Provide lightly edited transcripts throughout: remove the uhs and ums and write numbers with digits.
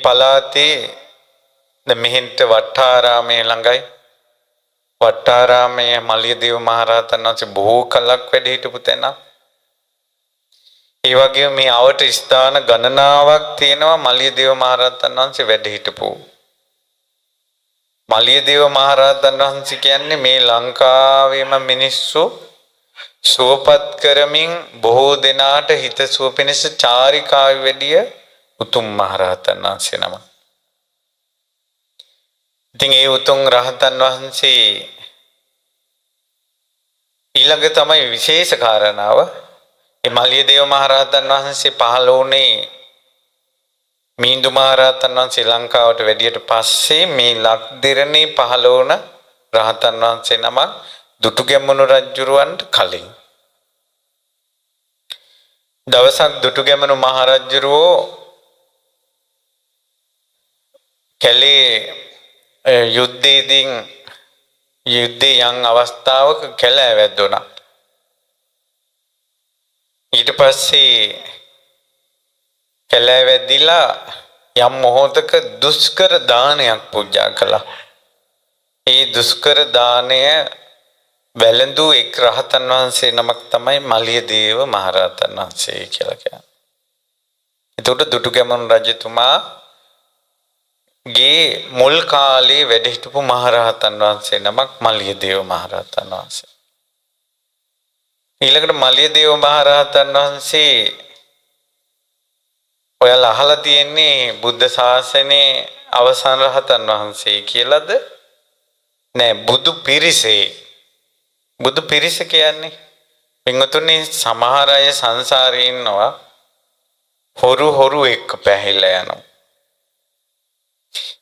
පළාතේ මෙහෙන්ට වට්ටාරාමයේ ළඟයි. වට්ටාරාමයේ මලියදේව මහරහතන් වහන්සේ බොහෝ කලක් වැඩ හිටපු තැන. ඒ වගේම මේ අවට ස්ථාන ගණනාවක් තියෙනවා මලියදේව මහරහතන් වහන්සේ වැඩ හිටපු. මලියදේව මහරහතන් වහන්සේ කියන්නේ මේ ලංකාවේම මිනිස්සු සුවපත් කරමින් බොහෝ දෙනාට හිතසුව පිණිස චාරිකාවේ වැඩිය උතුම් මහරහතන් වහන්සේ නම. ඉතින් ඒ උතුම් රහතන් වහන්සේ ඊළඟ තමයි විශේෂ කාරණාව. මේ මලියදේව මහරහතන් වහන්සේ පහළ වුණේ මිහිඳු මහරහතන් වහන්සේ ශ්‍රී ලංකාවට වැඩියට පස්සේ මේ ලක්දිරණේ පහළ වුණ රහතන් වහන්සේ නම දුටුගැමුණු රජුරවන්ට කලින්. දවසක් දුටුගැමුණු මහරජුරෝ කැලේ යුද්ධේ යම් අවස්ථාවක කැලෑ වැදුණා. ඊට පස්සේ කැලෑ වැදිලා යම් මොහොතක දුෂ්කර දානයක් පූජා කළා. ඒ දුෂ්කර දානය වැළඳු එක් රහතන් වහන්සේ නමක් තමයි මලියදේව මහරහතන් වහන්සේ කියලා කියන්නේ. එතකොට දුටුගැමුණු රජතුමාගේ මුල් කාලේ වැඩ හිටපු මහරහතන් වහන්සේ නමක් මලියදේව මහරහතන් වහන්සේ. ඊළඟට මලියදේව මහරහතන් වහන්සේ ඔයාලා අහලා තියෙන්නේ බුද්ධ ශාසනයේ අවසාන රහතන් වහන්සේ කියලාද? නෑ, බුදු පිරිසේ. බුදු පිරිස කියන්නේ පින්වතුනි සමහර අය සංසාරේ ඉන්නවා හොරු එක්ක පැහැිලා යනවා.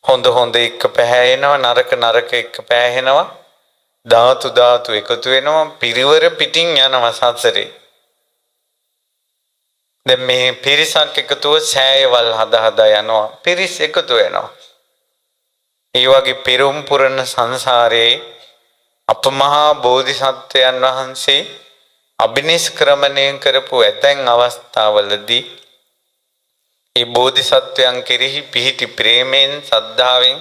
හොඳ එක්ක පැහැෙනවා, නරක එක්ක පැහැෙනවා. ධාතු එකතු වෙනවා, පිරිවර පිටින් යනවා සසරේ. දැන් මේ පිරිසක් එකතුව සෑයවල් හදා යනවා. පිරිස් එකතු වෙනවා. ඒ වගේ පෙරම් පුරන සංසාරේ අපමහා බෝධිසත්වයන් වහන්සේ අභිනිෂ්ක්‍රමණය කරපු ඇතැම් අවස්ථාවලදී ඒ බෝධිසත්වයන් කෙරෙහි පිහිටි ප්‍රේමයෙන් සද්ධාවෙන්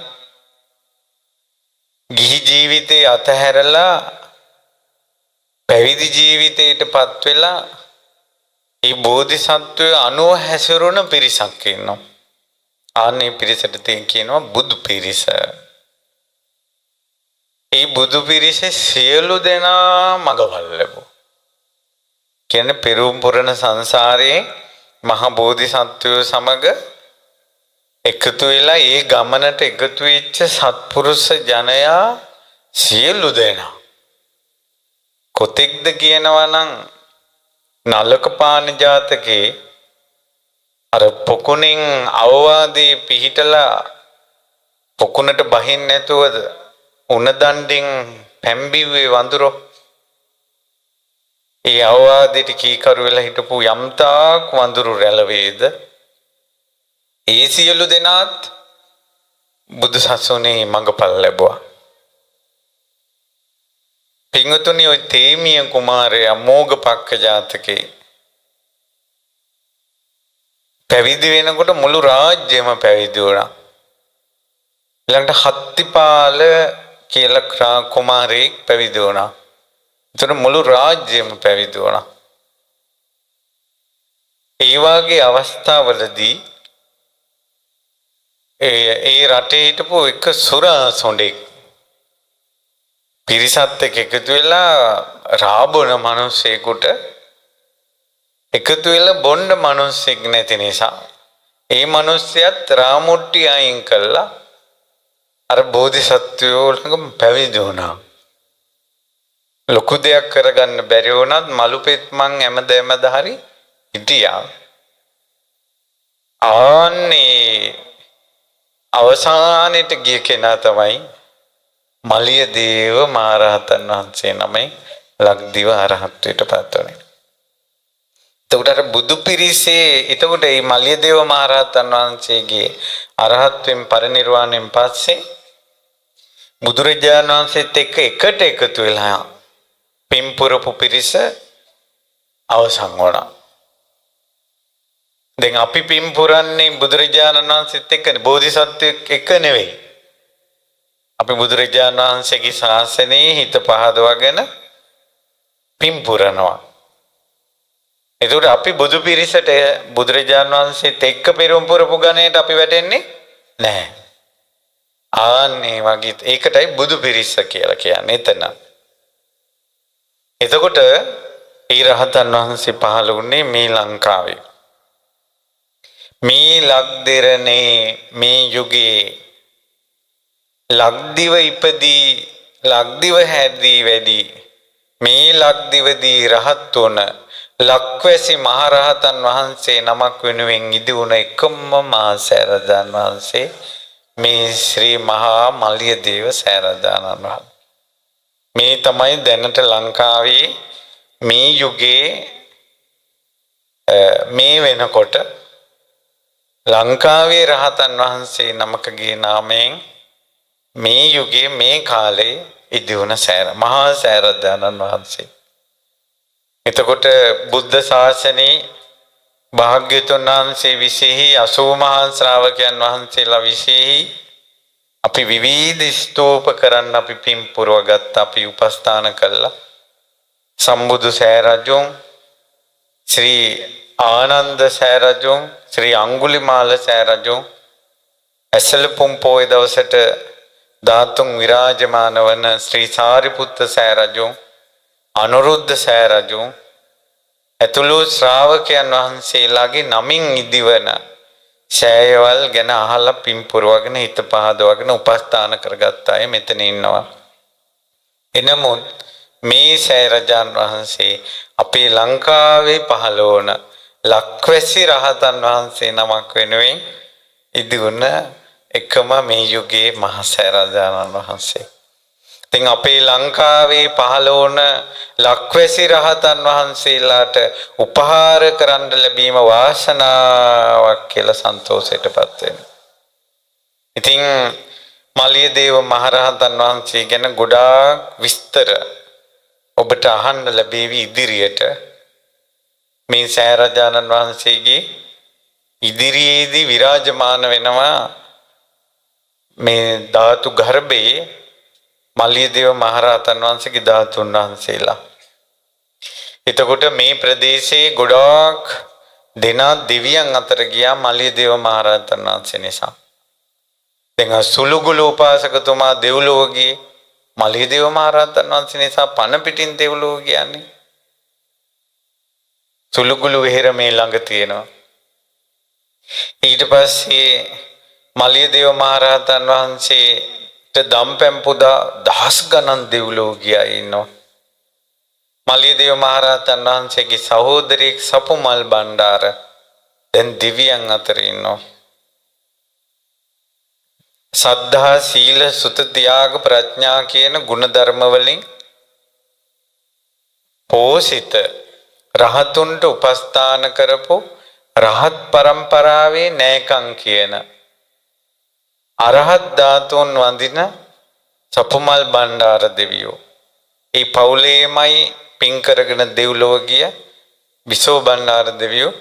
ගිහි ජීවිතේ අතහැරලා පැවිදි ජීවිතයට පත් වෙලා ඒ බෝධිසත්වය අනුව හැසිරුණ පිරිසක් ඉන්නවා. ආන්නේ පිරිසට කියනවා බුදු පිරිස. ඒ බුදු පිරිසේ සියලු දෙනා මගවල් ලැබුවා. කියන්නේ පෙරම් පුරන සංසාරයේ මහ බෝධිසත්වයෝ සමග එකතු වෙලා ඒ ගමනට එකතු වෙච්ච සත්පුරුෂ ජනයා සියලු දෙනා. කොතෙක්ද කියනවා නම් නලක පාන ජාතකේ අර පොකුණෙන් අවවාදී පිහිටලා පොකුණට බහින්න නැතුවද උණ දණ්ඩෙන් පැම්බිව්වේ වඳුරෝ. ඒ අවවාදයට කීකරු වෙලා හිටපු යම්තාක් වඳුරු රැළ වේද ඒ සියලු දෙනාත් බුදු සසුනේ මඟපල් ලැබුවා. පින්වතුනි ඔය තේමිය කුමාරයා මෝගපක්ක ජාතකේ පැවිදි වෙනකොට මුළු රාජ්‍යම පැවිදි වුණා. ඊළඟට හත්තිපාල කියලා කුමාරයෙක් පැවිදි වුණා. ඒතර මුළු රාජ්‍යම පැවිදි වුණා. ඒ වගේ අවස්ථාවලදී ඒ රටේ හිටපු එක සුරාසොඬෙක් පිරිසත් එක්ක එකතු වෙලා රාබන මිනිස්සෙකුට එකතු වෙලා බොණ්ඩ මිනිස්සෙක් නැති නිසා ඒ මිනිස්සයත් රාමුට්ටි අයින් කළා අර බෝධිසත්වයෝ ළඟ පැවිදි වුණා. ලොකු දෙයක් කරගන්න බැරි වුණත් මලුපෙත් මං හැමදේමද හරි හිටියා. ආන්නේ අවසානෙට ගිය කෙනා තමයි මලියදේව මහරහතන් වහන්සේ නමයි ලක්දිව අරහත්වයට පත් වුණේ. එතකොට අර බුදු පිරිසේ එතකොට මේ මලියදේව මහරහතන් වහන්සේගේ අරහත්වෙන් පරිනිර්වාණයෙන් පස්සේ බුදුරජාණන් වහන්සේත් එක්ක එකට එකතු වෙලා පින්පුරපු පිරිස අවසන් වුණා. දැන් අපි පින් පුරන්නේ බුදුරජාණන් වහන්සේත් එක්කනේ, බෝධිසත්වෙක් එක්ක නෙවෙයි. අපි බුදුරජාණන් වහන්සේගේ ශාසනයේ හිත පහදවගෙන පින් පුරනවා. එතකොට අපි බුදු පිරිසට බුදුරජාණන් වහන්සේත් එක්ක පෙරම් පුරපු ගණයට අපි වැටෙන්නේ නැහැ. ආන්නේ වගේ ඒකටයි බුදු පිරිස කියලා කියන්නේ එතන. එතකොට ඒ රහතන් වහන්සේ පහළ වුණේ මේ ලංකාවේ. මේ ලක්දෙරණේ මේ යුගයේ ලක්දිව ඉපදී ලක්දිව හැදී වැඩි මේ ලක්දිවදී රහත් වුණ ලක්වැසි මහරහතන් වහන්සේ නමක් වෙනුවෙන් ඉදි වුණ එකම මහා සෑරදාන වහන්සේ මේ ශ්‍රී මහා මලියදේව සෑරදානන් වහන්සේ. මේ තමයි දැනට ලංකාවේ මේ යුගයේ මේ වෙනකොට ලංකාවේ රහතන් වහන්සේ නමකගේ නාමයෙන් මේ යුගයේ මේ කාලේ ඉදි වුණ මහා සෑරදානන් වහන්සේ. එතකොට බුද්ධ ශාසනයේ භාග්‍යවතුන් වහන්සේ විශේෂයි 80 මහා ශ්‍රාවකයන් වහන්සේලා විශේෂයි අපි විවිධ ස්තූප කරන්න අපි පින් පුරවගත්ත අපි උපස්ථාන කළා. සම්බුදු සෑරජුන්, ශ්‍රී ආනන්ද සෑරජුන්, ශ්‍රී අඟුලිමාල සෑරජුන්, ඇසලපුම් පොය දවසට ධාතුන් විරාජමාන වන ශ්‍රී සාරිපුත්ත සෑරජුන්, අනුරුද්ධ සෑරජුන් ඇතුළු ශ්‍රාවකයන් වහන්සේලාගේ නමින් ඉදිවන සෑයවල් ගැන අහලා පින් පුරවගෙන හිත පහදවගෙන උපස්ථාන කරගත්ත අය මෙතන ඉන්නවා. එනමුත් මේ සෑරජාන් වහන්සේ අපේ ලංකාවේ පහළ වුණ ලක්වැසි රහතන් වහන්සේ නමක් වෙනුවෙන් ඉදි වුණ එකම මේ යුගයේ මහා සෑරජානන් වහන්සේ. ඉතින් අපේ ලංකාවේ පහළ වුණ ලක්වැසි රහතන් වහන්සේලාට උපහාර කරන්න ලැබීම වාසනාවක් කියලා සන්තෝෂයටපත් වෙනවා. ඉතින් මලියදේව මහරහතන් වහන්සේ ගැන ගොඩාක් විස්තර ඔබට අහන්න ලැබෙවි ඉදිරියට. මේ සෑරජානන් වහන්සේගේ ඉදිරියේදී විරාජමාන වෙනවා මේ ධාතු ගර්භයේ මලියදේව මහරහතන් වහන්සේගේ ධාතුන් වහන්සේලා. එතකොට මේ ප්‍රදේශයේ ගොඩාක් දෙනා දෙවියන් අතර ගියා මලියදේව මහරහතන් වහන්සේ නිසා. දැන් සුළුගුළු උපාසකතුමා දෙව්ලොව ගියේ මලියදේව මහරහතන් වහන්සේ නිසා පණ පිටින් දෙව්ලොව කියන්නේ. සුළුගුළු වෙහෙර මේ ළඟ තියෙනවා. ඊට පස්සේ මලියදේව මහරහතන් වහන්සේ දම්පැන් පුදා දහස් ගණන් දෙව්ලොව ගියා ඉන්නවා. මලියදේව මහරහතන් වහන්සේගේ සහෝදරියෙක් සපුමල් බණ්ඩාර දැන් දිව්‍යයන් අතර ඉන්නවා. සද්ධා සීල සුත ත්‍යාග ප්‍රඥා කියන ගුණධර්ම වලින් පෝෂිත රහතුන්ට උපස්ථාන කරපු රහත් පරම්පරාවේ නෑකම් කියන අරහත් ධාතුන් වඳින සපුමල් බණ්ඩාර දෙවියෝ. ඒ පවුලේමයි පින් කරගෙන දෙව්ලොව ගිය විසෝ බණ්ඩාර දෙවියෝ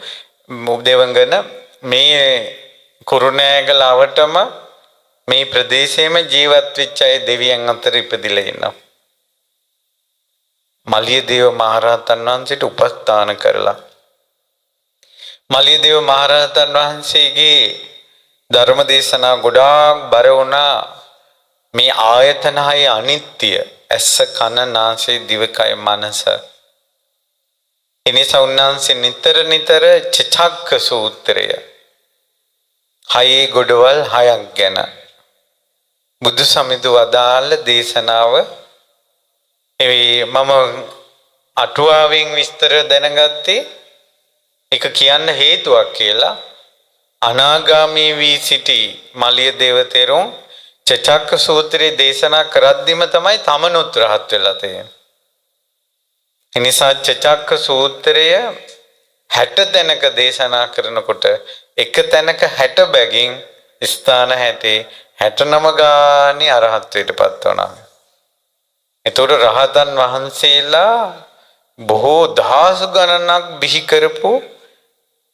දෙවඟන මේ කුරුණෑගල අවටම මේ ප්‍රදේශයේම ජීවත් වෙච්ච අය දෙවියන් අතර ඉපදිලා ඉන්නවා. මලියදේව මහරහතන් වහන්සේට උපස්ථාන කරලා මලියදේව මහරහතන් වහන්සේගේ ධර්ම දේශනා ගොඩාක් බර වුණා. මේ ආයතන හය අනිත්‍ය, ඇස කන නාසය දිවකය මනස. එනිසා උන්වහන්සේ නිතර චචක්ක සූත්‍රය හයේ ගොඩවල් හයක් ගැන බුදු සමිඳු වදාළ දේශනාව මම අටුවාවෙන් විස්තර දැනගත්තේ එක කියන්න හේතුවක් කියලා. අනාගාමී වී සිටි මලියදේව තෙරුන් චචක්ක සූත්‍රයේ දේශනා කරද්දිම තමයි තමනුත් රහත් වෙලා තියෙන්නේ. එනිසා චචක්ක සූත්‍රය 60 තැනක දේශනා කරනකොට එක තැනක 60 බැගින් ස්ථාන 69 ගානේ අරහත්ත්වයටපත් වුණා. එතකොට රහතන් වහන්සේලා බොහෝ දහස් ගණනක් බිහි කරපු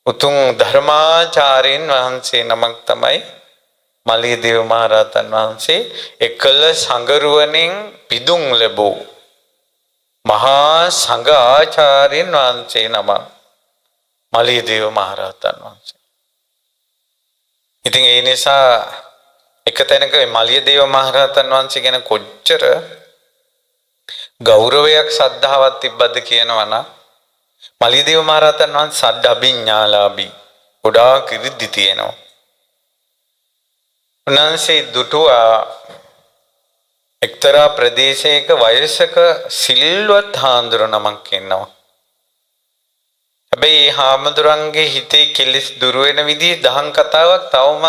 උතුම් ධර්මාචාර්යන් වහන්සේ නමක් තමයි මලියදේව මහරහතන් වහන්සේ. එකල සංගරුවනින් පිදුම් ලැබූ මහා සංඝ ආචාර්යන් වහන්සේ නමක් මලියදේව මහරහතන් වහන්සේ. ඉතින් ඒ නිසා එක තැනක මලියදේව මහරහතන් වහන්සේ ගැන කොච්චර ගෞරවයක් ශ්‍රද්ධාවක් තිබ්බද කියනවා නම් මලියදේව මහරහතන් වහන්සේ සද්ද අභිඥාලාභී ගොඩාක් ඉරිදි තියෙනවා. උන්වහන්සේ දුටුවා එක්තරා ප්‍රදේශයක වයසක සිල්වත් හාමුදුර නමක් ඉන්නවා. හැබැයි මේ හාමුදුරන්ගේ හිතේ කෙලෙස් දුර වෙන විදිහේ දහම් කතාවක් තවම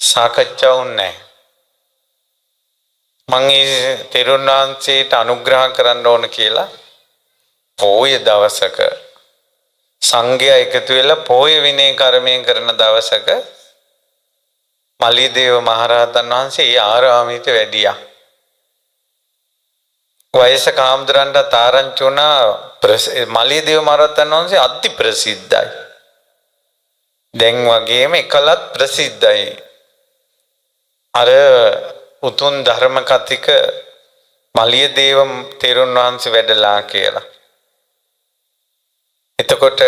සාකච්ඡා වුණේ නැහැ. මම ඒ තෙරුන් වහන්සේට අනුග්‍රහ කරන්න ඕන කියලා පොය දවසක සංඝයා එකතු වෙලා පොය විනය කර්මය කරන දවසක මලියදේව මහරහතන් වහන්සේ ආරාමයට වැඩියා. වයසක හාමුදුරන්ට ආරංචි වුණා මලියදේව මහරහතන් වහන්සේ අති ප්‍රසිද්ධයි. දැන් වගේම එකලත් ප්‍රසිද්ධයි. අර උතුම් ධර්ම කතික මලියදේව තෙරුන් වහන්සේ වැඩලා කියලා. එතකොට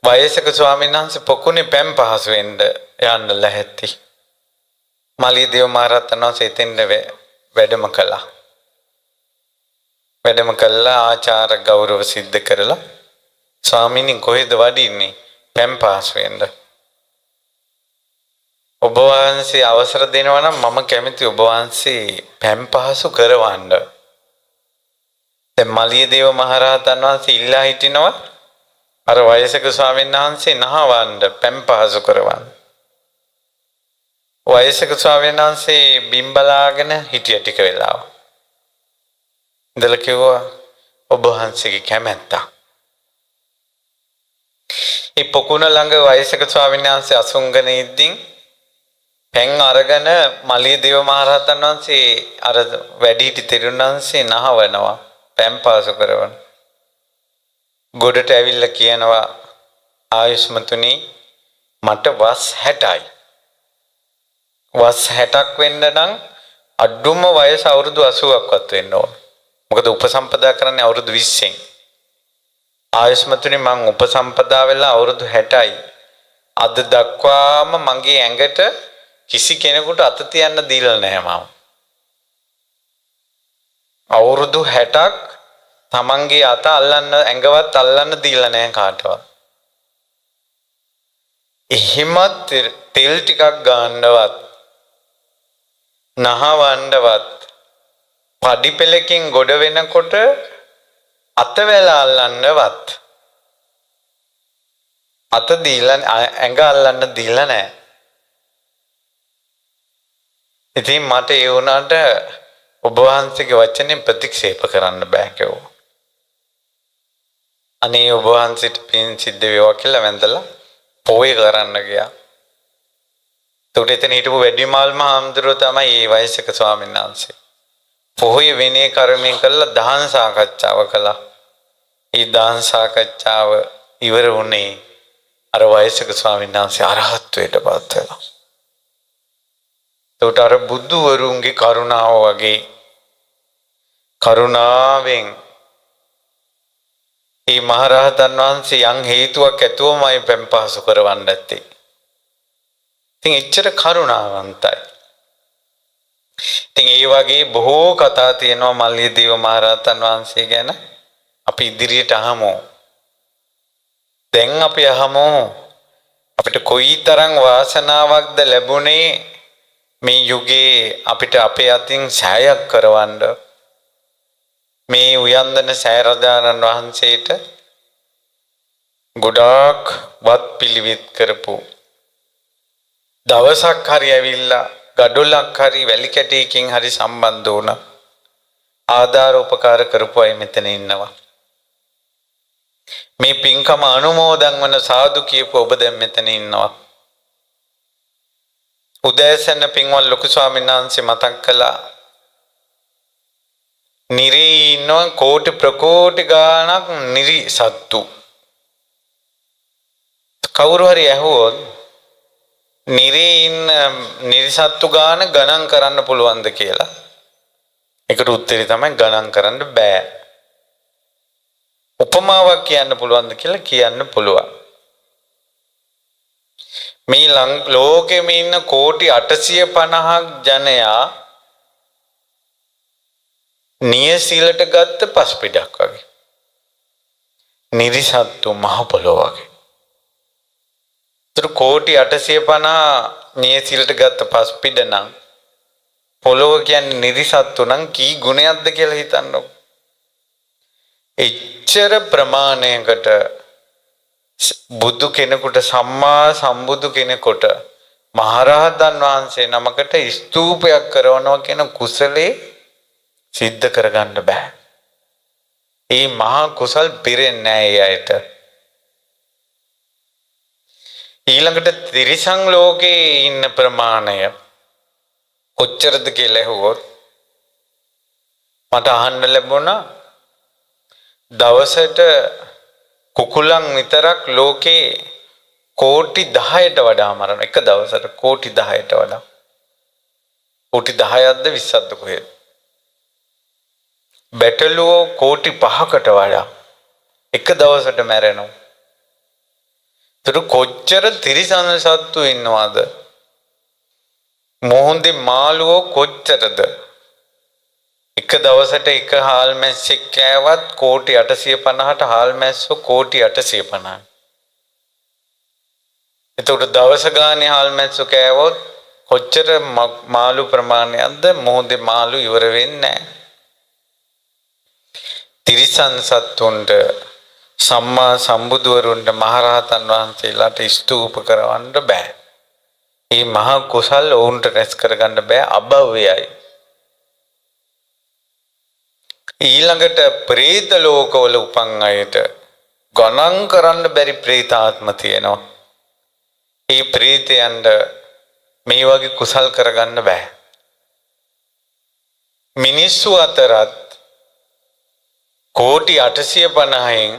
වයසක ස්වාමීන් වහන්සේ පොකුණේ පැම් පහසු වෙන්න යන්න ලැහැත්ති. මලියදේව මහරහතන් වහන්සේ එතෙන්ද වැඩම කළා. වැඩම කළා ආචාර ගෞරව සිද්ධ කරලා ස්වාමීනි කොහෙද වඩින්නේ? පැම් පහසු වෙන්න. ඔබ වහන්සේ අවසර දෙනවා නම් මම කැමති ඔබ වහන්සේ පැම් පහසු කරවන්න. දැන් මලියදේව මහරහතන් වහන්සේ ඉල්ලා හිටිනවා අර වයසක ස්වාමීන් වහන්සේ නහවන්න පැම් පහසු කරවන්න. වයසක ස්වාමීන් වහන්සේ බිම්බලාගෙන හිටිය ටික වෙලාව. ඉඳලා කිව්වා ඔබ වහන්සේගේ කැමැත්ත. ඒ පොකුණ ළඟ වයසක ස්වාමීන් වහන්සේ අසුංගන ඉද්දී පැන් අරගෙන මලියදේව මහරහතන් වහන්සේ අර වැඩිහිටි තෙරුන් වහන්සේ නහවනවා පැම් පහසු කරවන. ගොඩට ඇවිල්ලා කියනවා ආයුෂ්මතුනි මට වස් 60යි. වස් 60ක් වෙන්න නම් අඩුම වයස අවුරුදු 80ක්වත් වෙන්න ඕන. මොකද උපසම්පදා කරන්නේ අවුරුදු 20න්. ආයුෂ්මතුනි මං උපසම්පදා වෙලා අවුරුදු 60යි. අද දක්වාම මගේ ඇඟට කිසි කෙනෙකුට අත තියන්න දීලා නැහැ මම. අවුරුදු 60ක් තමන්ගේ අත අල්ලන්න ඇඟවත් අල්ලන්න දීලා නැහැ කාටවත්. එහෙමත් තෙල් ටිකක් ගන්නවත් නහවන්නවත් පඩි පෙලකින් ගොඩ වෙනකොට අතවැල අල්ලන්නවත් අත දීලා ඇඟ අල්ලන්න දීලා නැහැ. ඉතින් මට ඒ වුණාට ඔබ වහන්සේගේ වචනේ ප්‍රතික්ෂේප කරන්න බෑ කිව්වා. අනේ ඔබ වහන්සේට පින් සිද්ධ වේවා කියලා වැඳලා පොය කරන්න ගියා. ඒකට එතන හිටපු වැඩිමාල් මහඳුරෝ තමයි මේ වයසක ස්වාමීන් වහන්සේ. පොය විනය කර්මයෙන් කළා දහම් සාකච්ඡාව කළා. ඒ දහම් සාකච්ඡාව ඉවර වුණේ අර වයසක ස්වාමීන් වහන්සේ අරහත්ත්වයට පත් වෙලා. ඒකට අර බුදුවරුන්ගේ කරුණාව වගේ කරුණාවෙන් මේ මහරහතන් වහන්සේ යම් හේතුවක් ඇතුවමයි පැම් පහසු කරවන්න ඇත්තේ. ඉතින් එච්චර කරුණාවන්තයි. ඉතින් ඒ වගේ බොහෝ කතා තියෙනවා මල්ලියදේව මහරහතන් වහන්සේ ගැන. අපි ඉදිරියට අහමු. දැන් අපි අහමු අපිට කොයිතරම් වාසනාවක්ද ලැබුණේ මේ යුගයේ අපිට අපේ අතින් සෑයක් කරවන්න. මේ උයන්දන සෑරදානන් වහන්සේට ගොඩාක් වත් පිළිවෙත් කරපු දවසක් හරි ඇවිල්ලා ගඩොලක් හරි වැලි කැටයකින් හරි සම්බන්ධ වුණ ආධාර උපකාර කරපු අය මෙතන ඉන්නවා. මේ පින්කම අනුමෝදන් වන සාදු කියපු ඔබ දැන් මෙතන ඉන්නවා. උදෑසන පින්වත් ලොකු ස්වාමීන් වහන්සේ මතක් කළා නිරී ඉන්නවා කෝටි ප්‍රකෝටි ගාණක් නිරි සත්තු. කවුරු හරි ඇහුවොත් නිරේ ඉන්න නිරිසත්තු ගාන ගණන් කරන්න පුළුවන්ද කියලා. ඒකට උත්තරේ තමයි ගණන් කරන්න බෑ. උපමාවක් කියන්න පුළුවන්ද කියලා කියන්න පුළුවන්. මේ ලෝකෙම ඉන්න කෝටි 850ක් ජනයා නියසිලට ගත්ත පස්පිඩක් වගේ. නිරිසත්තු මහ පොළොව වගේ. කෝටි 850 නියසිලට ගත්ත පස්පිඩ නම් පොළොව කියන්නේ නිරිසත්තු නම් කී ගුණයක්ද කියලා හිතන්නකො. එච්චර ප්‍රමාණයකට බුදු කෙනෙකුට සම්මා සම්බුදු කෙනෙකුට මහරහතන් වහන්සේ නමකට ස්තූපයක් කරනවා කියන කුසලේ සිද්ධ කරගන්න බෑ. ඒ මහා කුසල් පිරෙන්නේ නැහැ අයට. ඊළඟට තිරිසන් ලෝකේ ඉන්න ප්‍රමාණය කොච්චරද කියලා ඇහුවොත් මට අහන්න ලැබුණා දවසට කුකුලන් විතරක් ලෝකේ කෝටි 10ට වඩා මරණ. එක දවසට කෝටි 10ට වඩා. කෝටි 10ක්ද 20ක්ද කොහෙද? බැටළුවෝ කෝටි 5කට වඩා එක දවසට මැරෙනවා. ඒතර කොච්චර තිරිසන් සත්තු ඉන්නවද? මොහොන්දේ මාළුවෝ කොච්චරද? එක දවසට එක හාල් මැස්සෙක් කෑවත් කෝටි 850ට හාල් මැස්සෝ කෝටි 850. එතකොට දවස ගානේ හාල් මැස්සෝ කෑවොත් කොච්චර මාළු ප්‍රමාණයක්ද? මොහොන්දේ මාළු ඉවර වෙන්නේ නැහැ. තිරිසන් සත්තුන්ට සම්මා සම්බුදුවරුන්ට මහරහතන් වහන්සේලාට ස්තූප කරවන්න බෑ. මේ මහා කුසල් ඔවුන්ට රැස් කරගන්න බෑ, අභව්‍යයි. ඊළඟට പ്രേත ලෝකවල උපන් අයට ගණන් කරන්න බැරි പ്രേතාත්ම තියෙනවා. මේ പ്രേතයන්ට මේ වගේ කුසල් කරගන්න බෑ. මිනිස්සු අතරත් කෝටි 850න්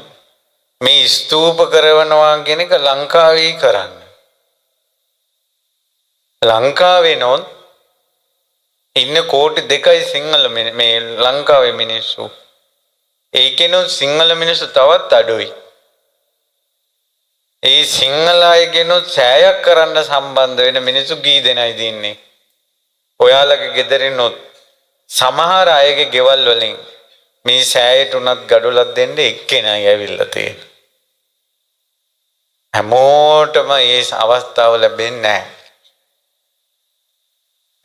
මේ ස්තූප කරවනවා කියන එක ලංකාවේ කරන්නේ. ලංකාවේ නෝත් ඉන්න කෝටි 2යි සිංහල මේ ලංකාවේ මිනිස්සු. ඒකෙනොත් සිංහල මිනිස්සු තවත් අඩුයි. ඒ සිංහල අයගෙනොත් සෑයක් කරන්න සම්බන්ධ වෙන මිනිස්සු කී දෙනයිද ඉන්නේ? ඔයාලගේ ගෙදරිනොත් සමහර අයගේ ගෙවල් වලින් මේ සෑයට උනත් ගඩොලක් දෙන්න එක්කෙනයි ඇවිල්ලා තියෙන්නේ. හැමෝටම මේ අවස්ථාව ලැබෙන්නේ නැහැ.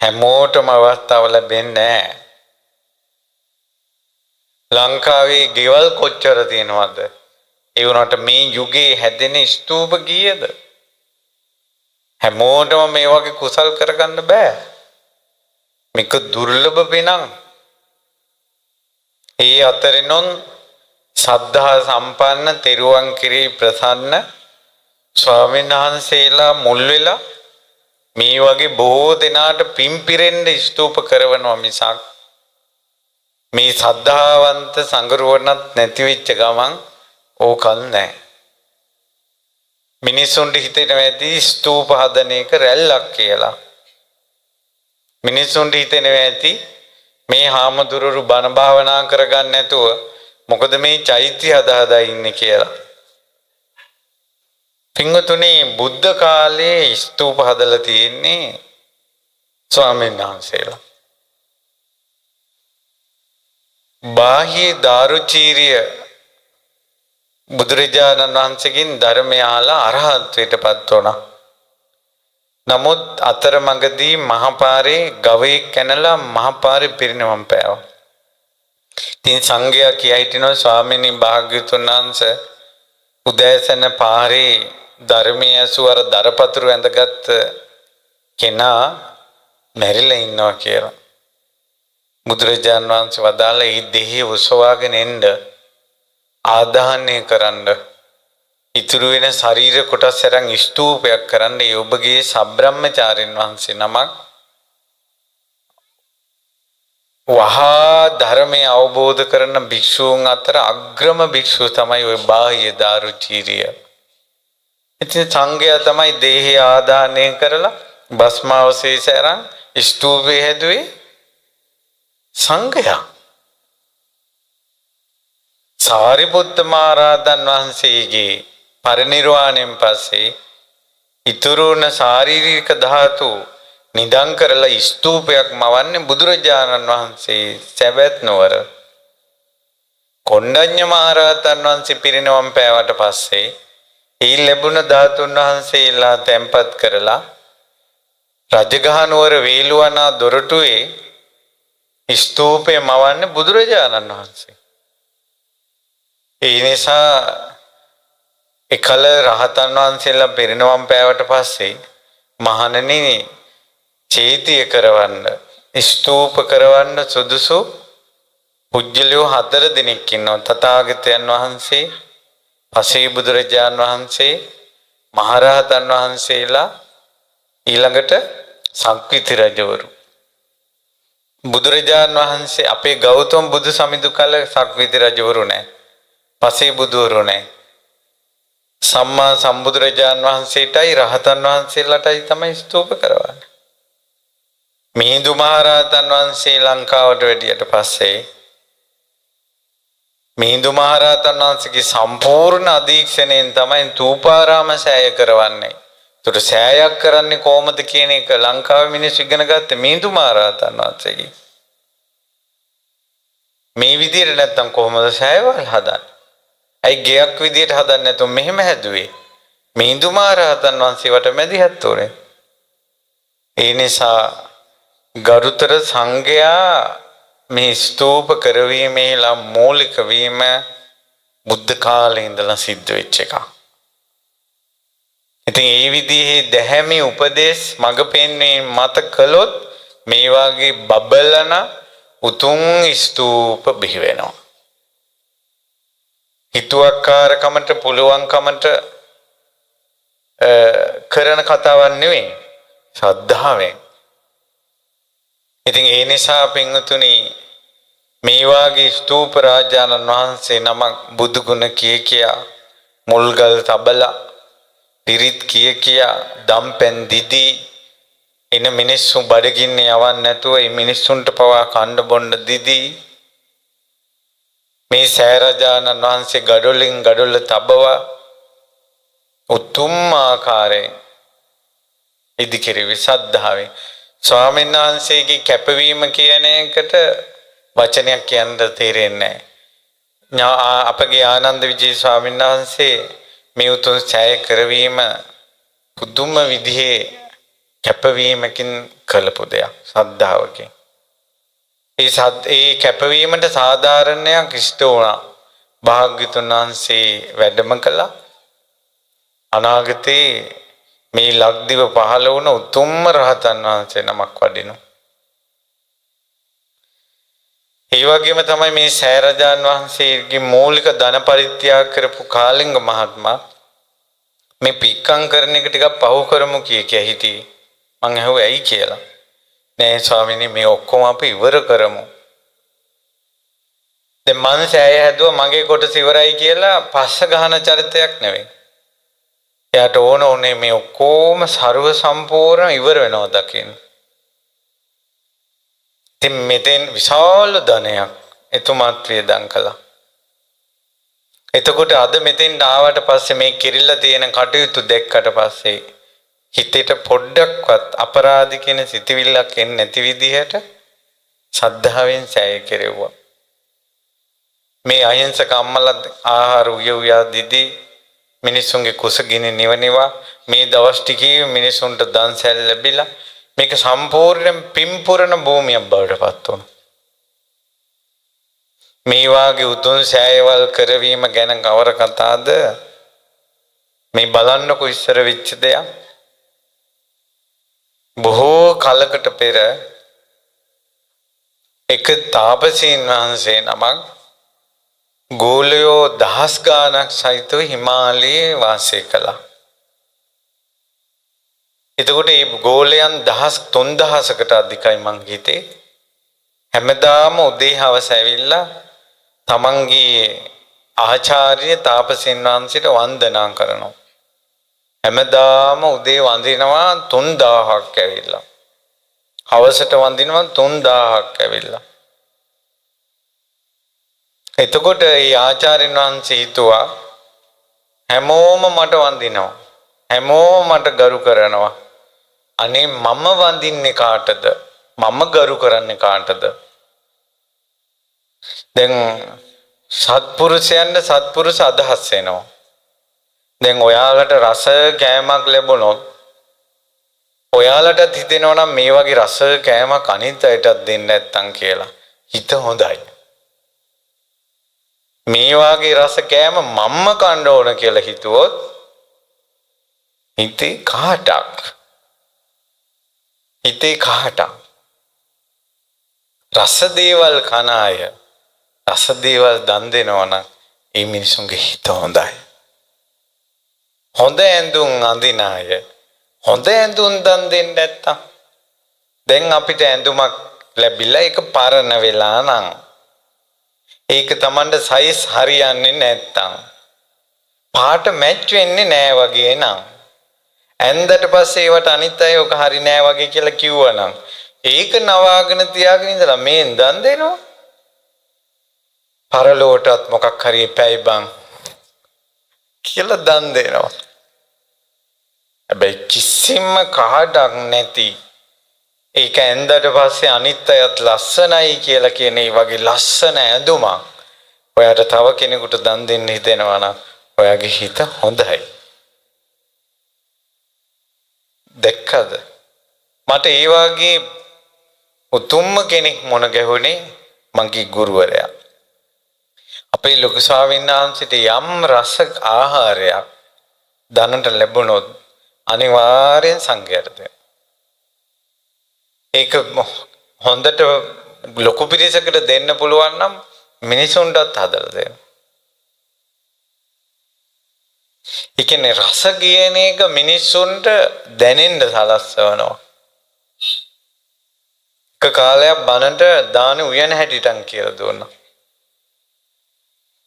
හැමෝටම අවස්ථාව ලැබෙන්නේ නැහැ. ලංකාවේ ගෙවල් කොච්චර තියෙනවද? ඒ වුණාට මේ යුගයේ හැදෙන ස්තූප කීයද? හැමෝටම මේ වගේ කුසල් කරගන්න බෑ. මේක දුර්ලභ පිනක්. ඒ අතරිනුත් සද්ධා සම්පන්න තෙරුවන් කිරී ප්‍රසන්න ස්වාමීන් වහන්සේලා මුල් වෙලා මේ වගේ බොහෝ දෙනාට පින් පිරෙන්න ස්තූප කරවනවා මිසක් මේ සද්ධාවන්ත සංගරුවනත් නැති වෙච්ච ගමන් ඕකල් නැහැ. මිනිසුන්ට හිතෙනවා ඇති ස්තූප හදන එක රැල්ලක් කියලා. මිනිසුන්ට හිතෙනවා ඇති මේ හාමුදුරුවෝ බණ භාවනා කරගන්න නැතුව මොකද මේ චෛත්‍ය හදා ඉන්නේ කියලා. පින්වතුනි, බුද්ධ කාලේ ස්තූප හදලා තියෙන්නේ ස්වාමීන් වහන්සේලා. බාහ්‍ය දාරුචීරිය බුදුරජාණන් වහන්සේගෙන් ධර්මය අහලා අරහත්ත්වයටපත් වුණා. නමුත් අතරමඟදී මහපාරේ ගවයෙක් කැනලා මහපාරේ පිරිනමම් පෑවා. ඉතින් සංඝයා කියා හිටිනවා ස්වාමීනි භාග්‍යවතුන් වහන්සේ උදෑසන පාරේ ධර්මයේ අසුවර දරපතුරු ඇඳගත් කෙනා මැරිලා ඉන්නවා කියලා. බුදුරජාණන් වහන්සේ වදාළ ඒ දෙහි උසවාගෙන එන්න ආදාහනය කරන්න ඉතුරු වෙන ශරීර කොටස් අරන් ස්තූපයක් කරන්න ඒ ඔබගේ සබ්‍රහ්මචාරින් වහන්සේ නමක් වහා ධර්මය අවබෝධ කරන භික්ෂූන් අතර අග්‍රම භික්ෂුව තමයි ওই බාහ්‍ය දාරුචීරිය. ඉතින් සංඝයා තමයි දේහය ආදානය කරලා භස්මාවශේෂ අරන් ස්තූපේ හැදුවේ සංඝයා. සාරිපුත්ත මහරහතන් වහන්සේගේ පරිනිර්වාණයෙන් පස්සේ ඉතුරු වුණ ශාරීරික ධාතු නිදන් කරලා ස්තූපයක් මවන්නේ බුදුරජාණන් වහන්සේ සැබැත් නුවර. කොණ්ඩඤ්ඤ මහරහතන් වහන්සේ පිරිනවම් පෑවට පස්සේ ඒ ලැබුණ ධාතුන් වහන්සේලා තැන්පත් කරලා රජගහ නුවර වේළුවනා දොරටුවේ ස්තූපය මවන්නේ බුදුරජාණන් වහන්සේ. ඒ නිසා එකල රහතන් වහන්සේලා පිරිනවම් පෑවට පස්සේ මහණෙනි චෛත්‍ය කරවන්න ස්තූප කරවන්න සුදුසු පුජ්‍යලයෝ 4 දෙනෙක් ඉන්නවා. තථාගතයන් වහන්සේ, පසේ බුදුරජාන් වහන්සේ, මහරහතන් වහන්සේලා, ඊළඟට සංක්විති රජවරු. බුදුරජාන් වහන්සේ අපේ ගෞතම බුදු සමිඳු කල සංක්විති රජවරු නැහැ. පසේ බුදුවරු නැහැ. සම්මා සම්බුදුරජාන් වහන්සේටයි රහතන් වහන්සේලාටයි තමයි ස්තූප කරවන්නේ. මිහිඳු මහරහතන් වහන්සේ ලංකාවට වැඩියට පස්සේ මිහිඳු මහරහතන් වහන්සේගේ සම්පූර්ණ අධීක්ෂණයෙන් තමයි තූපාරාම සෑය කරවන්නේ. ඒතර සෑයක් කරන්නේ කොහොමද කියන එක ලංකාවේ මිනිස්සු ඉගෙන ගත්තේ මිහිඳු මහරහතන් වහන්සේගෙන්. මේ විදිහට නැත්තම් කොහොමද සෑයවල් හදන්නේ? අයි ගයක් විදිහට හදන්නේ නැතුව මෙහෙම හැදුවේ. මිහිඳු මහරහතන් වහන්සේ වට මැදිහත් උනේ. ඒ නිසා ගරුතර සංඝයා මේ ස්තූප කරවීමේලා මූලික වීම බුද්ධ කාලේ ඉඳලා සිද්ධ වෙච්ච එකක්. ඉතින් ඒ විදිහේ දැහැමි උපදේශ මඟ පෙන්වීම මත කළොත් මේ වාගේ බබලන උතුම් ස්තූප බිහි වෙනවා. හිතුවක්කාරකමට පුළුවන්කමට කරන කතාවක් නෙවෙයි, ශ්‍රද්ධාවෙන්. ඉතින් ඒ නිසා පින්වතුනි මේ වාගේ ස්තූප රාජානන් වහන්සේ නමක් බුදු ගුණ කියා මුල්ගල් තබලා පිරිත් කියා දම්පැන් දිදී එන මිනිස්සු බඩගින්න යවන්නේ නැතුව මේ මිනිස්සුන්ට පවා කන්න බොන්න දිදී මේ සෑරජානන් වහන්සේ ගඩොලින් ගඩොල තබවා උතුම් ආකාරයෙන් ඉදිකිරි ශ්‍රද්ධාවෙන් ස්වාමීන් වහන්සේගේ කැපවීම කියන එකට වචනයක් කියන්න තේරෙන්නේ නැහැ. අපගේ ආනන්ද විජේ ස්වාමීන් වහන්සේ මේ උතුම් ඡාය කරවීම පුදුම විදිහේ කැපවීමකින් කළපු දෙයක් ශ්‍රද්ධාවකින්. ඒ කැපවීමට සාධාරණයක් ඉෂ්ට වුණා. භාග්‍යතුන් වහන්සේ වැඩම කළා. අනාගතේ මේ ලක්දිව පහළ වුණ උතුම්ම රහතන් වහන්සේ නමක් වඩිනු. ඒ වගේම තමයි මේ සෑරජාන් වහන්සේගේ මූලික ධන පරිත්‍යාග කරපු කාලිංග මහත්මයා මේ පික්කම් කරන එක ටිකක් පහු කරමු කිය හිටියේ. මං අහුවේ ඇයි කියලා. නෑ ස්වාමීනි මේ ඔක්කොම අපි ඉවර කරමු. දැන් මං සෑය හැදුවා මගේ කොටස ඉවරයි කියලා පස්ස ගහන චරිතයක් නෙවෙයි. එයාට ඕනේ මේ ඔක්කොම ਸਰව සම්පූර්ණ ඉවර වෙනවා දකින්න. ඉතින් මෙතෙන් විශාල ධනයක් එතුමාත් වේදන් කළා. එතකොට අද මෙතෙන් ආවට පස්සේ මේ කිරිල්ල තියෙන කටයුතු දැක්කට පස්සේ හිතේට පොඩ්ඩක්වත් අපරාධ කියන සිතවිල්ලක් එන්නේ නැති විදිහට සද්ධාවෙන් සෑය කෙරෙව්වා. මේ අහිංසක අම්මලා ආහාර උයුයා දිදී මිනිසුන්ගේ කුසගිනි නිවනවා. මේ දවස් ටිකේ මිනිසුන්ට දන්සැල් ලැබිලා මේක සම්පූර්ණ පිම්පුරන භූමියක් බවට පත් වුණා. මේ වාගේ උතුම් සෑයවල් කරවීම ගැන කවර කතාද? මේ බලන්නකො ඉස්සර වෙච්ච දෙයක්. බොහෝ කලකට පෙර එක තාපසීන් වහන්සේ නමක් ගෝලයෝ දහස් ගානක් සහිතව හිමාලයේ වාසය කළා. එතකොට මේ ගෝලයන් 3000කට අධිකයි මං හිතේ. හැමදාම උදේ හවස ඇවිල්ලා තමන්ගේ ආචාර්ය තාපසීන් වහන්සේට වන්දනා කරනවා. හැමදාම උදේ වඳිනවා 3000ක් ඇවිල්ලා. හවසට වඳිනවා 3000ක් ඇවිල්ලා. එතකොට ඒ ආචාර්යන් වහන්සේ හිතුවා හැමෝම මට වඳිනවා. හැමෝම මට ගරු කරනවා. අනේ මම වඳින්නේ කාටද? මම ගරු කරන්නේ කාටද? දැන් සත්පුරුෂයන්ට සත්පුරුෂ අදහස් එනවා. දැන් ඔයාලට රස කෑමක් ලැබුණොත් ඔයාලටත් හිතෙනවා නම් මේ වගේ රස කෑමක් අනිත් අයටත් දෙන්න නැත්තම් කියලා. හිත හොඳයි. මේ වගේ රස කෑම මම්ම කන්න ඕන කියලා හිතුවොත් හිතේ කාටක්. හිතේ කාටක්. රස දේවල් කන අය රස දේවල් දන් දෙනවා නම් ඒ මිනිසුන්ගේ හිත හොඳයි. හොඳ ඇඳුම් අඳින අය හොඳ ඇඳුම් දන් දෙන්න නැත්තම් දැන් අපිට ඇඳුමක් ලැබිලා ඒක පරණ වෙලා නම් ඒක Tamanට සයිස් හරියන්නේ නැත්තම් පාට මැච් වෙන්නේ නෑ වගේ නම් ඇඳට පස්සේ ඒවට අනිත් අය ඔක හරි නෑ වගේ කියලා කිව්වනම් ඒක නවාගෙන තියාගෙන ඉඳලා මේ දන් දෙනවා. පරලෝටත් මොකක් හරි එපැයි බං කියලා දන් දෙනවා. හැබැයි කිසිම කාඩක් නැති ඒක ඇඳට පස්සේ අනිත් අයත් ලස්සනයි කියලා කියන ඒ වගේ ලස්සන ඇඳුමක් ඔයාට තව කෙනෙකුට දන් දෙන්න හිතෙනවා නම් ඔයාගේ හිත හොඳයි. දැක්කද? මට ඒ වගේ උතුම්ම කෙනෙක් මොන ගැහුනේ මගේ ගුරුවරයා. අපේ ලොකු ස්වාමීන් වහන්සේට යම් රස ආහාරයක් දනට ලැබුණොත් අනිවාර්යෙන් සංඝයාට දෙනවා. ඒක හොඳට ලොකු පිරිසකට දෙන්න පුළුවන් නම් මිනිසුන්ටත් හදලා දෙනවා. ඒ කියන්නේ රස කියන එක මිනිසුන්ට දැනෙන්න සලස්වනවා. එක කාලයක් බනට දාන උයන හැටිටන් කියලා දුන්නා.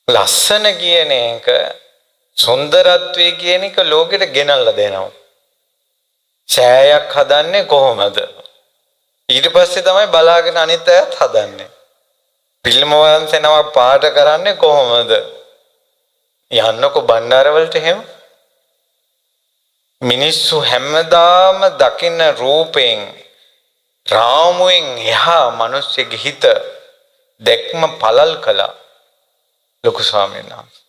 ලස්සන කියන එක සුන්දරත්වය කියන එක ලෝකෙට ගෙනල්ලා දෙනවා. ඡායක් හදන්නේ කොහොමද? ඊට පස්සේ තමයි බලාගෙන අනිත් අයත් හදන්නේ. ෆිල්ම් වන්සෙනවා පාට කරන්නේ කොහොමද? යන්නකො බණ්ඩාරවලට එහෙම. මිනිස්සු හැමදාම දකින්න රූපයෙන් රාමුවෙන් එහා මිනිස්සුගේ හිත දැක්ම පළල් කළා ලොකු ස්වාමීන් වහන්සේ.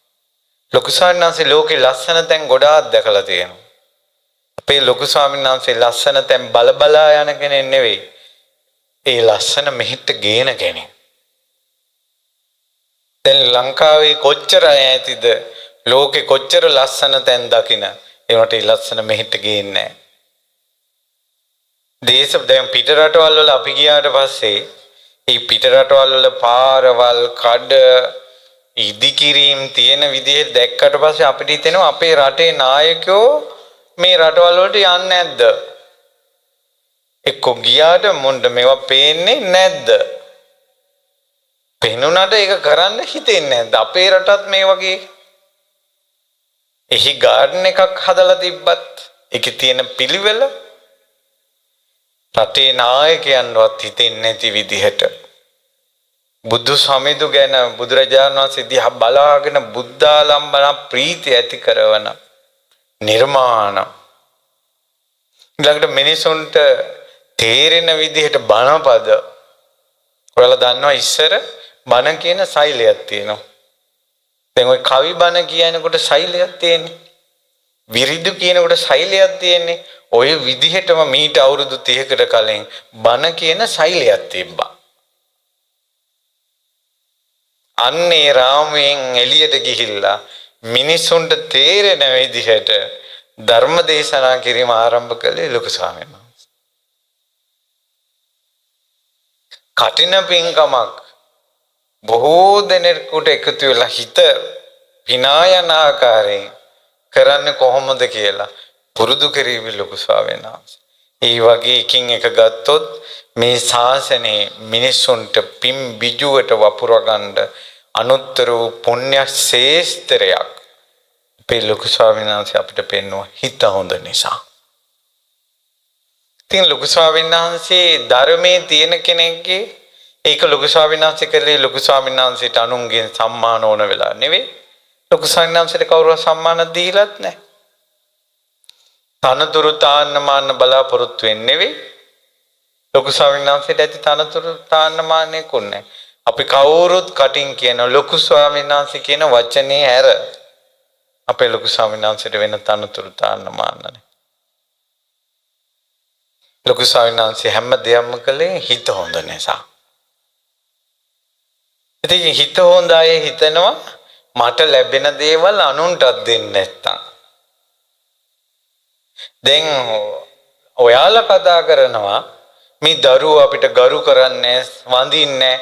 ලොකු ස්වාමීන් වහන්සේ ලෝකේ ලස්සන තැන් ගොඩාක් දැකලා තියෙනවා. අපේ ලොකු ස්වාමීන් වහන්සේ ලස්සන තැන් බලා යන කෙනෙක් නෙවෙයි. ඒ ලස්සන මෙහෙට ගේන කෙනෙක්. දැන් ලංකාවේ කොච්චර ඈතිද ලෝකේ කොච්චර ලස්සන තැන් දකින ඒවට ඒ ලස්සන මෙහෙට ගේන්නේ නැහැ. දැන් පිට රටවල් වල අපි ගියාට පස්සේ ඒ පිට රටවල් වල පාරවල් කඩ ඉදිකිරීම් තියෙන විදිහ දැක්කට පස්සේ අපිට හිතෙනවා අපේ රටේ නායකයෝ මේ රටවල් වලට යන්නේ නැද්ද? එක්ක ගියාට මොන්ට මේවා පේන්නේ නැද්ද? පේනුනට ඒක කරන්න හිතෙන්නේ නැද්ද? අපේ රටත් මේ වගේ එහි ගාඩන් එකක් හදලා තිබ්බත් ඒකේ තියෙන පිළිවෙල රටේ නායකයන්වත් හිතෙන්නේ නැති විදිහට බුදු සමිඳු ගැන බුදුරජාණන් වහන්සේ දිහා බලාගෙන බුද්ධාලම්බන ප්‍රීතිය ඇති කරවන නිර්මාණ ඊළඟට මිනිසුන්ට තේරෙන විදිහට බණපද ඔයාලා දන්නවා ඉස්සර බණ කියන ශෛලියක් තියෙනවා. දැන් ওই කවි බණ කියනකොට ශෛලියක් තියෙන්නේ. විරිදු කියනකොට ශෛලියක් තියෙන්නේ. ඔය විදිහටම මීට අවුරුදු 30කට කලින් බණ කියන ශෛලියක් තිබ්බා. අන්නේ රාමයෙන් එළියට ගිහිල්ලා මිනිසුන්ට තේරෙන විදිහට ධර්ම දේශනා කිරීම ආරම්භ කළේ ලොකු ස්වාමීන් වහන්සේ. කටින පින්කමක් බොහෝ දෙනෙකුට එකතු වෙලා හිත පිනායන ආකාරයෙන් කරන්නේ කොහොමද කියලා පුරුදු කිරීමේ ලොකු ස්වාමීන් වහන්සේ. ඒ වගේ එකින් එක ගත්තොත් මේ ශාසනයේ මිනිසුන්ට පින් බිජුවට වපුර ගන්න අනුත්තර වූ පුණ්‍ය ශේස්ත්‍රයක් අපේ ලොකු ස්වාමීන් වහන්සේ අපිට පෙන්වුවා හිත හොඳ නිසා. ඉතින් ලොකු ස්වාමීන් වහන්සේ ධර්මයේ තියෙන කෙනෙක්ගේ ඒක ලොකු ස්වාමීන් වහන්සේ කළේ ලොකු ස්වාමීන් වහන්සේට අනුන්ගෙන් සම්මාන ඕන වෙලා නෙවෙයි. ලොකු ස්වාමීන් වහන්සේට කවුරුවත් සම්මාන දීලත් නැහැ. තනතුරු තාන්න මාන්න බලාපොරොත්තු වෙන්නේ නෙවෙයි. ලොකු ස්වාමීන් වහන්සේට ඇති තනතුරු තාන්න මාන්නේකුත් නැහැ. අපි කවුරුත් කටින් කියන ලොකු ස්වාමීන් වහන්සේ කියන වචනේ හැර අපේ ලොකු ස්වාමීන් වහන්සේට වෙන තනතුරු තාන්න මාන්න නැහැ. ලොකු ස්වාමීන් වහන්සේ හැම දෙයක්ම කළේ හිත හොඳ නිසා. ඉතින් හිත හොඳ අය හිතනවා මට ලැබෙන දේවල් අනුන්ටත් දෙන්න නැත්තම්. දැන් ඔයාලා කතා කරනවා මේ දරුවෝ අපිට ගරු කරන්නේ වඳින්නේ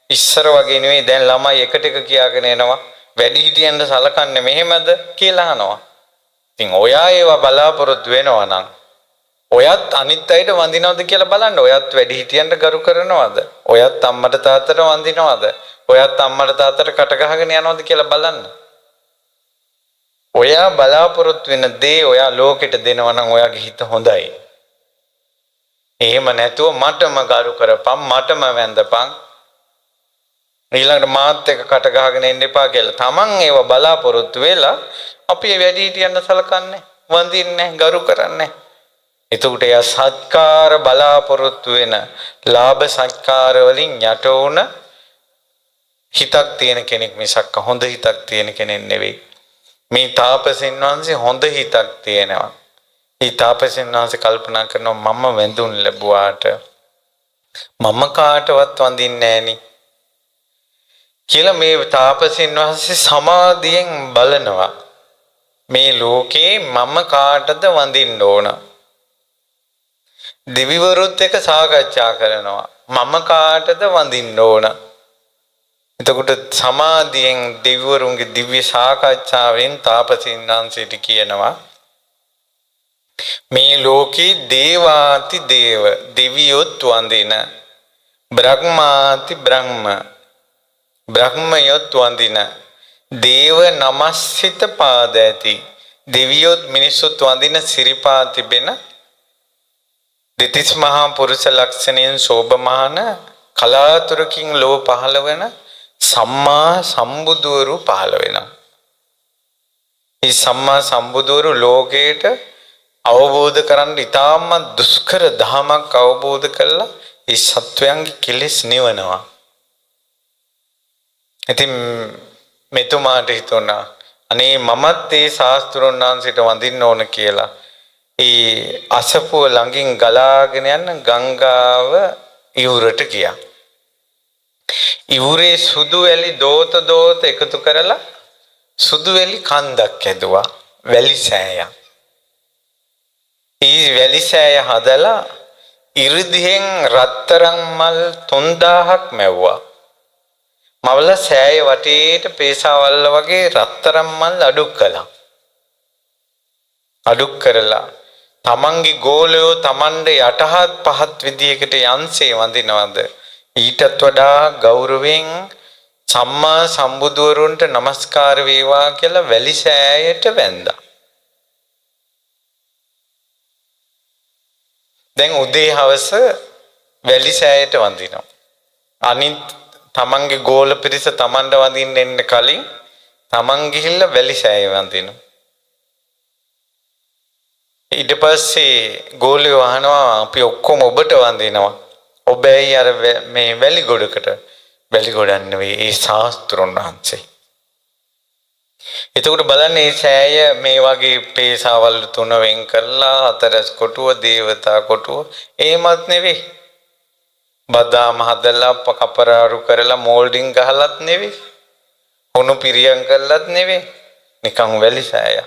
ඉස්සර වගේ නෙවෙයි දැන් ළමයි එකට එක කියාගෙන එනවා වැඩිහිටියන්ට සලකන්නේ මෙහෙමද කියලා අහනවා. ඉතින් ඔයා ඒවා බලාපොරොත්තු වෙනවා නම් ඔයත් අනිත් අයට වඳිනවද කියලා බලන්න. ඔයත් වැඩිහිටියන්ට ගරු කරනවද? ඔයත් අම්මට තාත්තට වඳිනවද? ඔයත් අම්මට තාත්තට කට ගහගෙන යනවද කියලා බලන්න. ඔයා බලාපොරොත්තු වෙන දේ ඔයා ලෝකෙට දෙනවා නම් ඔයාගේ හිත හොඳයි. එහෙම නැතුව මටම ගරු කරපම් මටම වැඳපම් ඊළඟට මාත් එක්ක කට ගහගෙන ඉන්න එපා කියලා. Taman ඒව බලාපොරොත්තු වෙලා අපි වැඩිහිටියන්ට සලකන්නේ, වඳින්නේ, ගරු කරන්නේ. එතකොට එයා සත්කාර බලාපොරොත්තු වෙන ලාභ සත්කාර වලින් යට වුණ හිතක් තියෙන කෙනෙක් මිසක් හොඳ හිතක් තියෙන කෙනෙක් නෙවෙයි. මේ තාපසින් වහන්සේ හොඳ හිතක් තියෙනවා. ඒ තාපසින් වහන්සේ කල්පනා කරනවා මම වැඳුම් ලැබුවාට මම කාටවත් වඳින්නේ නෑනි කියලා. මේ තාපසින් වහන්සේ සමාධියෙන් බලනවා මේ ලෝකේ මම කාටද වඳින්න ඕන. දෙවිවරුත් එක්ක සාකච්ඡා කරනවා මම කාටද වඳින්න ඕන. එතකොට සමාධියෙන් දෙවිවරුන්ගේ දිව්‍ය සාකච්ඡාවෙන් තාපසින් වහන්සේට කියනවා මේ ලෝකේ දේවාති දේව දෙවියොත් වඳින බ්‍රහ්මාති බ්‍රහ්ම බ්‍රහ්මයොත් වඳින දේව නමස්සිත පාද ඇති දෙවියොත් මිනිස්සුත් වඳින සිරිපා තිබෙන දෙතිස් මහා පුරුෂ ලක්ෂණයෙන් शोभමාන කලාතුරකින් ලෝ පහළ වෙන සම්මා සම්බුදුවරු පහළ වෙනවා. මේ සම්මා සම්බුදුවරු ලෝකයට අවබෝධ කරගන්න ඉතාම දුෂ්කර ධමයක් අවබෝධ කරලා ඒ සත්වයන්ගේ කෙලෙස් නිවනවා. ඉතින් මෙතුමාට හිතුණා අනේ මමත් ඒ ශාස්ත්‍රෝන් වහන්සේට වඳින්න ඕන කියලා. ඒ අසපුව ළඟින් ගලාගෙන යන ගංගාව ඉවුරට ගියා. ඉවුරේ සුදු වැලි දෝත එකතු කරලා සුදු වැලි කන්දක් ඇදුවා. වැලි සෑයක්. ඒ වැලි සෑය හදලා ඉරිදිහෙන් රත්තරන් මල් 3000ක් මැව්වා. මවල සෑය වටේට පේසාවල්ල වගේ රත්තරන් මල් අඩුක් කළා. අඩුක් කරලා තමන්ගේ ගෝලයෝ තමන්ට යටහත් පහත් විදියකට යන්සේ වඳිනවද ඊටත් වඩා ගෞරවයෙන් සම්මා සම්බුදුවරුන්ට নমස්කාර වේවා කියලා වැලි සෑයට වැඳා. දැන් උදේ හවස වැලි සෑයට වඳිනවා. අනිත් තමන්ගේ ගෝල පිරිස තමන්ට වඳින්න එන්න කලින් තමන් ගිහිල්ලා වැලි සෑය වඳිනවා. ඊට පස්සේ ගෝලියෝ අහනවා අපි ඔක්කොම ඔබට වඳිනවා. ඔබ ඇයි අර මේ වැලි ගොඩකට? වැලි ගොඩක් නෙවෙයි ඒ ශාස්ත්‍රෝන් වහන්සේ. එතකොට බලන්න මේ සෑය මේ වගේ පේසාවල් 3 වෙන් කරලා හතරස් කොටුව දේවතා කොටුව එහෙමත් නෙවෙයි. බදාම හදලා කපරාරු කරලා මෝල්ඩින් ගහලත් නෙවෙයි. හුණු පිරියම් කරලත් නෙවෙයි. නිකන් වැලි සෑය.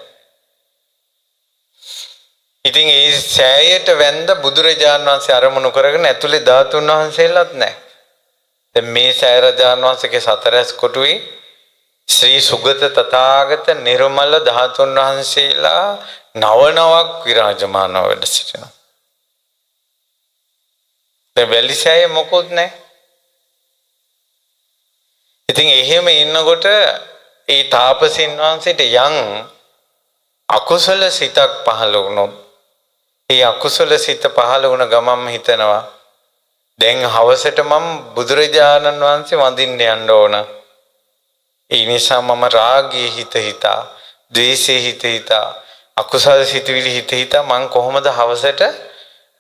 ඉතින් ඒ සෑයට වැඳ බුදුරජාණන් වහන්සේ අරමුණු කරගෙන ඇතුලේ ධාතුන් වහන්සේලාත් නැහැ. දැන් මේ සෑය රජාණන් වහන්සේගේ සතරස් කොටුවේ ශ්‍රී සුගත තථාගත නිර්මල ධාතුන් වහන්සේලා නවනවක් විරාජමානව වැඩ සිටිනවා. දැන් වැලි සෑය මොකොත් නැහැ. ඉතින් එහෙම ඉන්නකොට ඒ තාපසින් වහන්සේට යන් අකුසල සිතක් පහළ වුණොත් ඒ අකුසල සිත පහළ වුණ ගමන්ම හිතනවා දැන් හවසට මම බුදුරජාණන් වහන්සේ වඳින්න යන්න ඕන. ඒ නිසා මම රාගයේ හිත හිතා, ද්වේෂයේ හිත හිතා, අකුසල සිතුවිලි හිත හිතා මං කොහොමද හවසට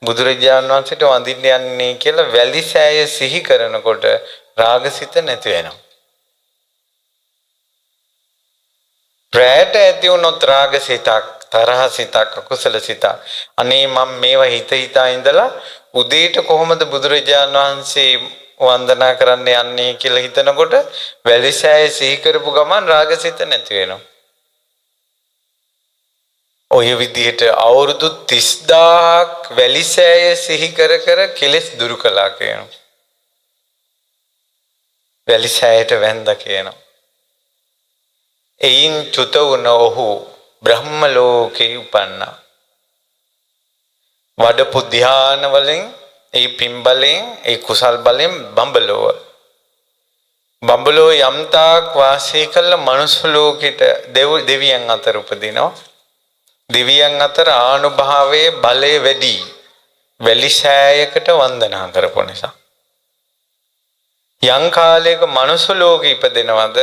බුදුරජාණන් වහන්සේට වඳින්න යන්නේ කියලා වැලිසෑය සිහි කරනකොට රාගසිත නැති වෙනවා. ප්‍රෑට ඇති වුණොත් රාගසිතක්, තරහසිතක්, අකුසල සිතක්. අනේ මම මේවා හිත හිතා ඉඳලා උදේට කොහොමද බුදුරජාණන් වහන්සේ වන්දනා කරන්න යන්නේ කියලා හිතනකොට වැලිසෑය සිහි කරපු ගමන් රාගසිත නැති වෙනවා. ඔය විදිහට අවුරුදු 30000ක් වැලිසෑය සිහි කර කර කෙලෙස් දුරු කළා කියනවා. වැලිසෑයට වැන්ද කියනවා. එයින් චුත වුණ ඔහු බ්‍රහ්ම ලෝකේ උපන්නා. වඩපු ධ්‍යාන වලින්, ඒ පින් බලෙන්, ඒ කුසල් බලෙන් බඹලෝ යම්තාක් වාසය කළ මනුස්ස ලෝකෙට දෙවියන් අතර උපදිනවා. දෙවියන් අතර ආනුභාවයේ බලය වැඩි වැලිසෑයකට වන්දනා කරපු නිසා. යම් කාලයක මනුස්ස ලෝකෙ ඉපදෙනවද?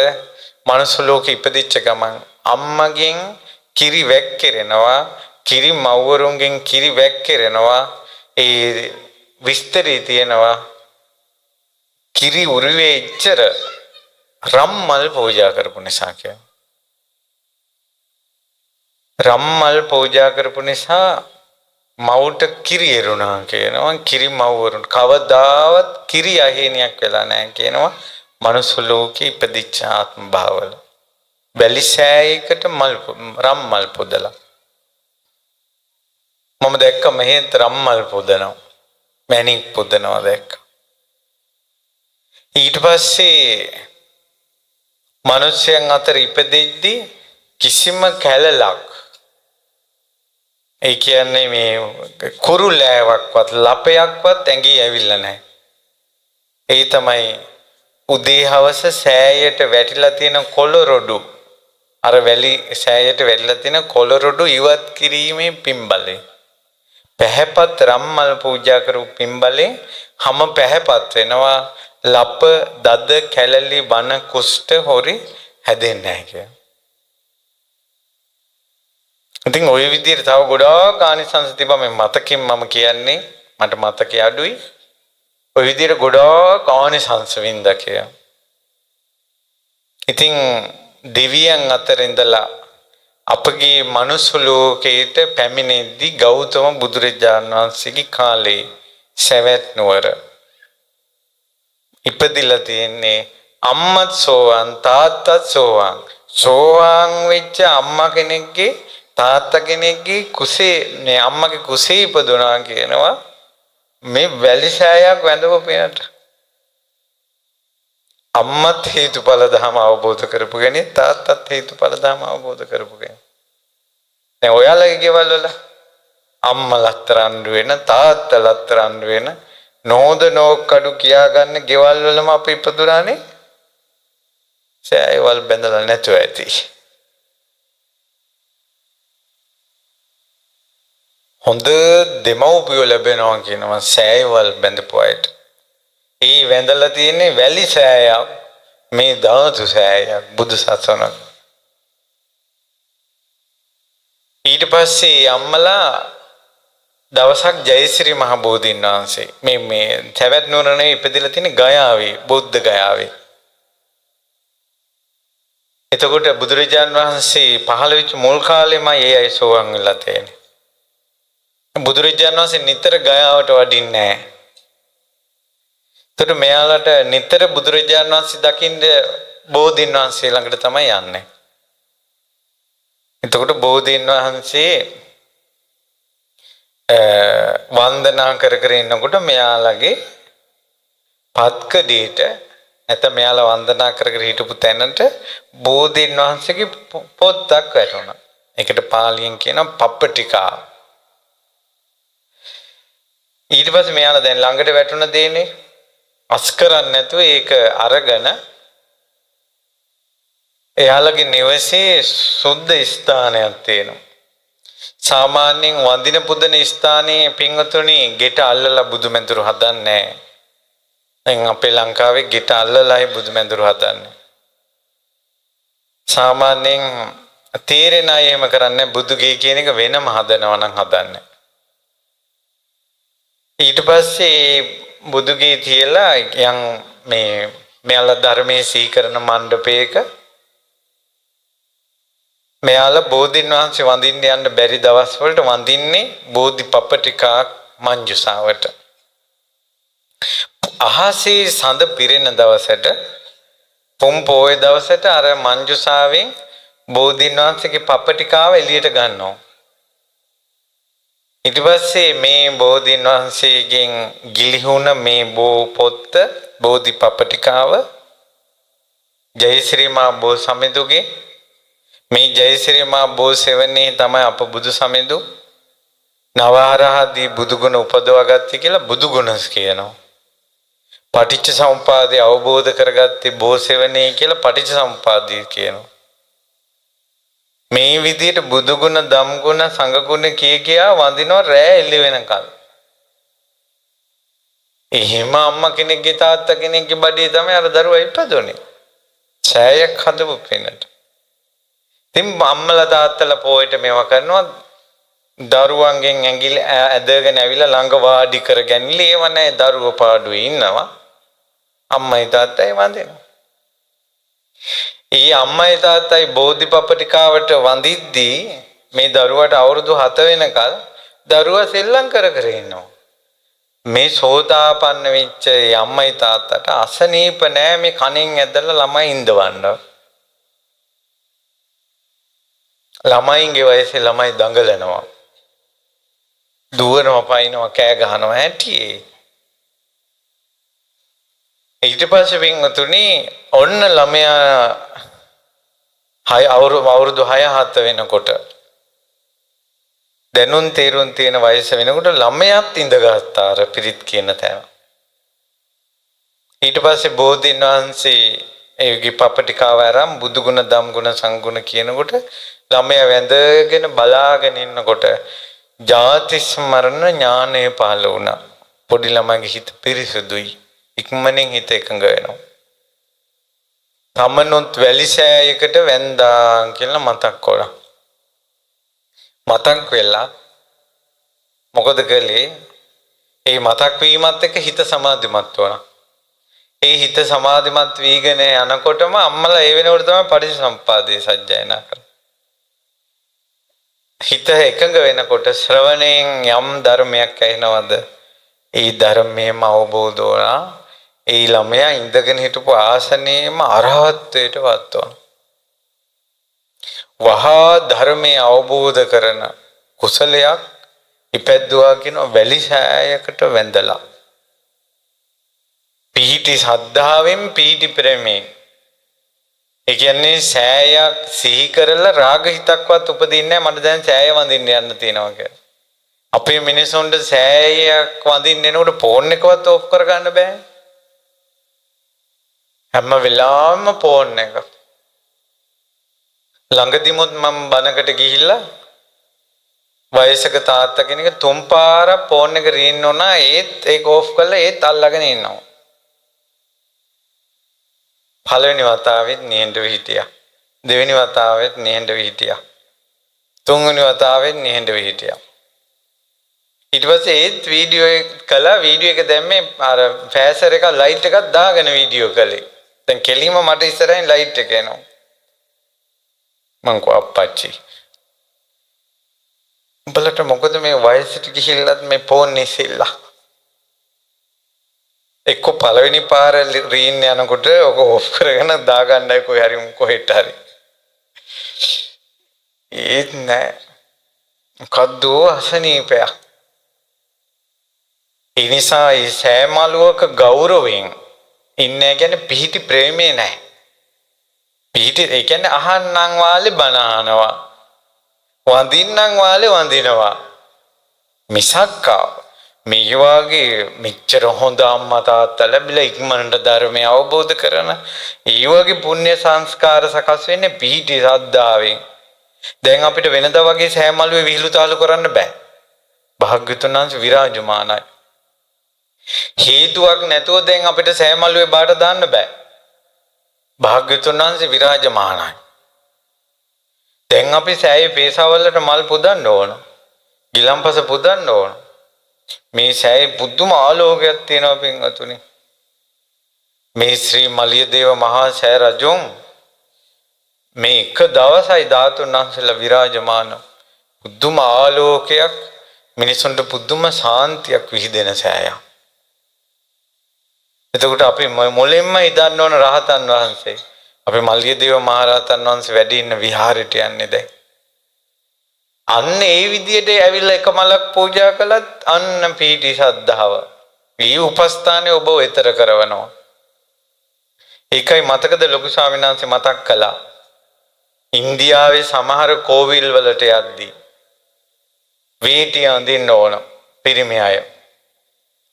මනුස්ස ලෝකෙ ඉපදිච්ච ගමන් අම්මගෙන් කිරි වැක්කිරෙනවා, කිරි මව්වරුන්ගෙන් කිරි වැක්කිරෙනවා. ඒ විස්තරේ තියෙනවා කිරි උරුවේ ඉච්චර රම්මල් පූජා කරපු නිසා කියලා. රම්මල් පූජා කරපු නිසා මවුට කිරි එරුණා කියනවා. කිරි මව්වරුන් කවදාවත් කිරි අහේනියක් වෙලා නැහැ කියනවා. මනුස්ස ලෝකෙ ඉපදිච්ච ආත්ම භාවවල වැලිසෑයකට රම්මල් පුදලා. මම දැක්ක මෙහෙත් රම්මල් පුදනවා, මැණික් පුදනවා දැක්ක. ඊට පස්සේ මිනිස්යන් අතර ඉපදෙද්දී කිසිම කැලලක්, ඒ කියන්නේ මේ කුරුලෑවක්වත් ලපයක්වත් ඇඟේ ඇවිල්ලා නැහැ. ඒ තමයි උදේ හවස සෑයට වැටිලා තියෙන කොළරොඩු, අර වැලි සෑයට වැටිලා තියෙන කොළරොඩු ඉවත් කිරීමේ පින්බලේ. පැහැපත් රම්මල් පූජා කරපු පින්බලේ හැම පැහැපත් වෙනවා. ලප දද කැලලි වන කුෂ්ඨ හොරි හැදෙන්නේ නැහැ කියලා. ඉතින් ওই විදිහට තව ගොඩාක් ආනිසංස තිබ්බා. මේ මතකෙන් මම කියන්නේ, මට මතකය අඩුයි. ওই විදිහට ගොඩාක් ආනිසංස වින්දා කියලා. ඉතින් දෙවියන් අතර ඉඳලා අපගේ මනුස්ස ලෝකයට පැමිණෙද්දී ගෞතම බුදුරජාණන් වහන්සේගේ කාලේ සවැත් නුවර ඉපදිලා තියෙන්නේ. අම්මත් සෝවාන්, තාත්තත් සෝවාන්. සෝවාන් වෙච්ච අම්මා කෙනෙක්ගේ තාත්තා කෙනෙක්ගේ කුසේ, මේ අම්මගේ කුසේ ඉපදුනා කියනවා මේ වැලිසෑයක් වැඳපු පිනට. අම්මත් හේතුඵල ධම අවබෝධ කරපු කෙනෙක්, තාත්තත් හේතුඵල ධම අවබෝධ කරපු කෙනෙක්. දැන් ඔයාලගේ ගෙවල් වල අම්මා ලතරන්ඩු වෙන, තාත්තා ලතරන්ඩු වෙන, නෝද නෝකඩු කියාගන්න ගෙවල් වලම අපි ඉපදුනානේ. සෑයවල් බැඳලා නැතුව ඇති. හොඳ දෙමව්පියෝ ලැබෙනවා කියනවා සෑයවල් බැඳපු අයට. ඒ වැඳලා තියෙන්නේ වැලි සෑයක්, මේ ධාතු සෑයක් බුදු සසුනක්. ඊට පස්සේ අම්මලා දවසක් ජයශ්‍රී මහ බෝධීන් වහන්සේ මේ සවැත් නුවරනේ ඉපදිලා තියෙන ගයාවේ, බුද්ධ ගයාවේ. එතකොට බුදුරජාන් වහන්සේ පහළ වෙච්ච මුල් කාලෙමයි ඒ අය සෝවන් වෙලා තියෙන්නේ. බුදුරජාන් වහන්සේ නිතර ගයාවට වඩින්නේ නැහැ. එතකොට මෙයාලට නිතර බුදුරජාන් වහන්සේ දකින්න බෝධීන් වහන්සේ ළඟට තමයි යන්නේ. එතකොට බෝධීන් වහන්සේ වන්දනා කර කර ඉන්නකොට මෙයාලගේ පත්කඩේට නැත්නම් මෙයාලා වන්දනා කර කර හිටපු තැනට බෝධීන් වහන්සේගේ පොත්තක් වැටුණා. ඒකට පාලියෙන් කියනවා පප්පටිකා. ඊට පස්සේ මෙයාලා දැන් ළඟට වැටුණ දෙන්නේ අස් කරන්නේ නැතුව ඒක අරගෙන එයාලගේ නිවසේ සුද්ධ ස්ථානයක් තියෙනවා. සාමාන්‍යයෙන් වඳින පුදන ස්ථානයේ පින්වතුනි ගෙට අල්ලලා බුදුමැදුරු හදන්නේ. දැන් අපේ ලංකාවේ ගෙට අල්ලලායි බුදුමැදුරු හදන්නේ. සාමාන්‍යයෙන් තේරෙන අය එහෙම කරන්නේ බුදුගේ කියන එක වෙනම හදනවා නම් හදන්නේ. ඊට පස්සේ බුදුගේ තියලා යම් මෙයාලා ධර්මයේ සීකරන මණ්ඩපයක මෙයාලා බෝධින් වහන්සේ වඳින්න යන්න බැරි දවස් වලට වඳින්නේ බෝධිපප්පටිකා මංජුසාවට. අහසේ සඳ පිරෙන දවසට පොම් පොයේ දවසට අර මංජුසාවෙන් බෝධින් වහන්සේගේ පප්පටිකාව එළියට ගන්නවා. ඊට පස්සේ මේ බෝධින් වහන්සේගෙන් ගිලිහුණ මේ පොත්ත බෝධිපප්පටිකාව ජයශ්‍රී මා බෝ සමිඳුගේ මේ ජයශ්‍රී මා බෝ සෙවණේ තමයි අප බුදු සමිඳු නවආරහදී බුදුගුණ උපදවාගත්තේ කියලා බුදුගුණස් කියනවා. පටිච්ච සමුප්පාදේ අවබෝධ කරගත්තේ බෝ සෙවණේ කියලා පටිච්ච සමුප්පාදේ කියනවා. මේ විදිහට බුදුගුණ ධම්ගුණ සංඝගුණ කියා වඳිනවා රෑ එළි වෙනකල්. එහෙම අම්මා කෙනෙක්ගේ තාත්තා කෙනෙක්ගේ බඩේ තමයි අර දරුවා ඉපදුනේ. ඡායක් හදපු පිනට. ඉතින් අම්මලා තාත්තලා පොයට මේවා කරනවා දරුවන්ගෙන් ඇඟිලි ඇදගෙන ඇවිල්ලා ළඟ වාඩි කරගන්නලි ඒව නැහැ දරුවෝ පාඩුවේ ඉන්නවා. අම්මයි තාත්තයි වඳිනවා. ඊ අම්මයි තාත්තයි බෝධිපප්පටිකාවට වඳිද්දී මේ දරුවට අවුරුදු 7 වෙනකල් දරුවා සෙල්ලම් කර කර ඉන්නවා. මේ සෝතාපන්න වෙච්ච අම්මයි තාත්තට අසනීප නෑ මේ කණෙන් ඇදලා ළමයි ඉඳවන්න. ළමයින්ගේ වයසේ ළමයි දඟලනවා. දුවනවා පයින්නවා කෑ ගහනවා ඇටියේ. ඊට පස්සේ වින්තුනි ඔන්න ළමයා අවුරුදු 6-7 වෙනකොට දැනුන් තේරුම් තියෙන වයස වෙනකොට ළමයාත් ඉඳගත්තා අර පිරිත් කියන තැන. ඊට පස්සේ බෝධින් වහන්සේ ඒගේ පපටිකාව ආරම් බුදුගුණ ධම්ගුණ සංගුණ කියනකොට ළමයා වැඳගෙන බලාගෙන ඉන්නකොට ජාති ස්මරණ ඥානය පහළ වුණා. පොඩි ළමයිගේ හිත පිරිසුදුයි. ඉක්මනින් හිත එකඟ වෙනවා. තමනුත් වැලිසෑයකට වැන්දා කියලා මතක් වුණා. මතක් වෙලා මොකද කළේ? ඒ මතක් වීමත් එක්ක හිත සමාධිමත් වුණා. ඒ හිත සමාධිමත් වීගෙන යනකොටම අම්මලා ඒ වෙනකොට තමයි පටිච්චසමුප්පාදේ සජ්ජායනා කරන්නේ. හිත එකඟ වෙනකොට ශ්‍රවණයෙන් යම් ධර්මයක් ඇහෙනවද? ඒ ධර්මයේම අවබෝධ වුණා. ඒ ළමයා ඉඳගෙන හිටපු ආසනයේම අරහත්ත්වයට වත්වනවා. වහා ධර්මයේ අවබෝධ කරන කුසලයක් ඉපැද්දුවා කියන වැලිසෑයකට වැඳලා. පීටි සද්ධාවෙන් පීටි ප්‍රේමයෙන්. ඒ කියන්නේ සෑයක් සිහි කරලා රාග හිතක්වත් උපදින්නේ නැහැ. මට දැන් සෑය වඳින්න යන්න තියෙනවා කියලා. අපේ මිනිසුන්ට සෑයක් වඳින්න එනකොට ෆෝන් එකවත් ඕෆ් කරගන්න බෑ. හැම වෙලාවෙම ෆෝන් එක. ළඟදිමුත් මම බනකට ගිහිල්ලා වයසක තාත්තා කෙනෙක් තුන් පාරක් ෆෝන් එක රීන් වුණා ඒත් ඒක ඕෆ් කරලා ඒත් අල්ලගෙන ඉන්නවා. පළවෙනි වතාවෙත් නිහඬව හිටියා. දෙවෙනි වතාවෙත් නිහඬව හිටියා. තුන්වෙනි වතාවෙත් නිහඬව හිටියා. ඊට පස්සේ ඒත් වීඩියෝ එක කළා. වීඩියෝ එක දැම්මේ අර ෆෑසර් එක ලයිට් එකක් දාගෙන වීඩියෝ කළේ. දැන් කෙලින්ම මට ඉස්සරහින් ලයිට් එක එනවා. මං කෝ අප්පච්චි උඹලට මොකද මේ වයසට ගිහිල්ලත් මේ ෆෝන් ඉසිලා එක්ක පළවෙනි පාර රීන් යනකොට ඔක ඕෆ් කරගෙන දාගන්නයි කොහේ හරි කොහෙට හරි ඒත් නෑ මොකද්ද අසනීපයක්. ඒ නිසා ඒ සෑමලුවක ගෞරවයෙන් ඉන්නේ කියන්නේ පිහිටි ප්‍රේමේ නෑ. පිහිටි ඒ කියන්නේ අහන්නම් වාලේ බණ අහනවා. වඳින්නම් වාලේ වඳිනවා. මිසක් මේ වගේ මෙච්චර හොඳ අම්මා තාත්තා ලැබිලා ඉක්මනට ධර්මය අවබෝධ කරන ඒ වගේ පුණ්‍ය සංස්කාර සකස් වෙන්නේ පිහිටි ශ්‍රද්ධාවෙන්. දැන් අපිට වෙනදා වගේ සෑ මළුවේ විහිළු තාලු කරන්න බෑ. භාග්‍යවතුන් වහන්සේ විරාජමානයි. හේතුවක් නැතුව දැන් අපිට සෑ මළුවේ බාට දාන්න බෑ. භාග්‍යවතුන් වහන්සේ විරාජමානයි. දැන් අපි සෑයේ පේසාවලට මල් පුදන්න ඕන. ගිලම්පස පුදන්න ඕන. මේ සෑයේ පුදුම ආලෝකයක් තියෙනවා පින්වතුනි. මේ ශ්‍රී මලියදේව මහා සෑ රජුන් මේ එක දවසයි ධාතුන් වහන්සේලා විරාජමාන පුදුම ආලෝකයක් මිනිසුන්ට පුදුම ශාන්තියක් විහිදෙන සෑයක්. එතකොට අපි මුලින්ම හිතන්න ඕන රහතන් වහන්සේ. අපි මල්ලියදේව මහ රහතන් වහන්සේ වැඩ ඉන්න විහාරයට යන්නේ දැන්. අන්න ඒ විදියට ඇවිල්ලා එක මලක් පූජා කළත් අන්න පීටි ශ්‍රද්ධාව. මේ උපස්ථානේ ඔබ වෙතර කරවනවා. ඒකයි මතකද ලොකු ස්වාමීන් වහන්සේ මතක් කළා. ඉන්දියාවේ සමහර කෝවිල් වලට යද්දී වීටි අඳින්න ඕන පිරිමි අය.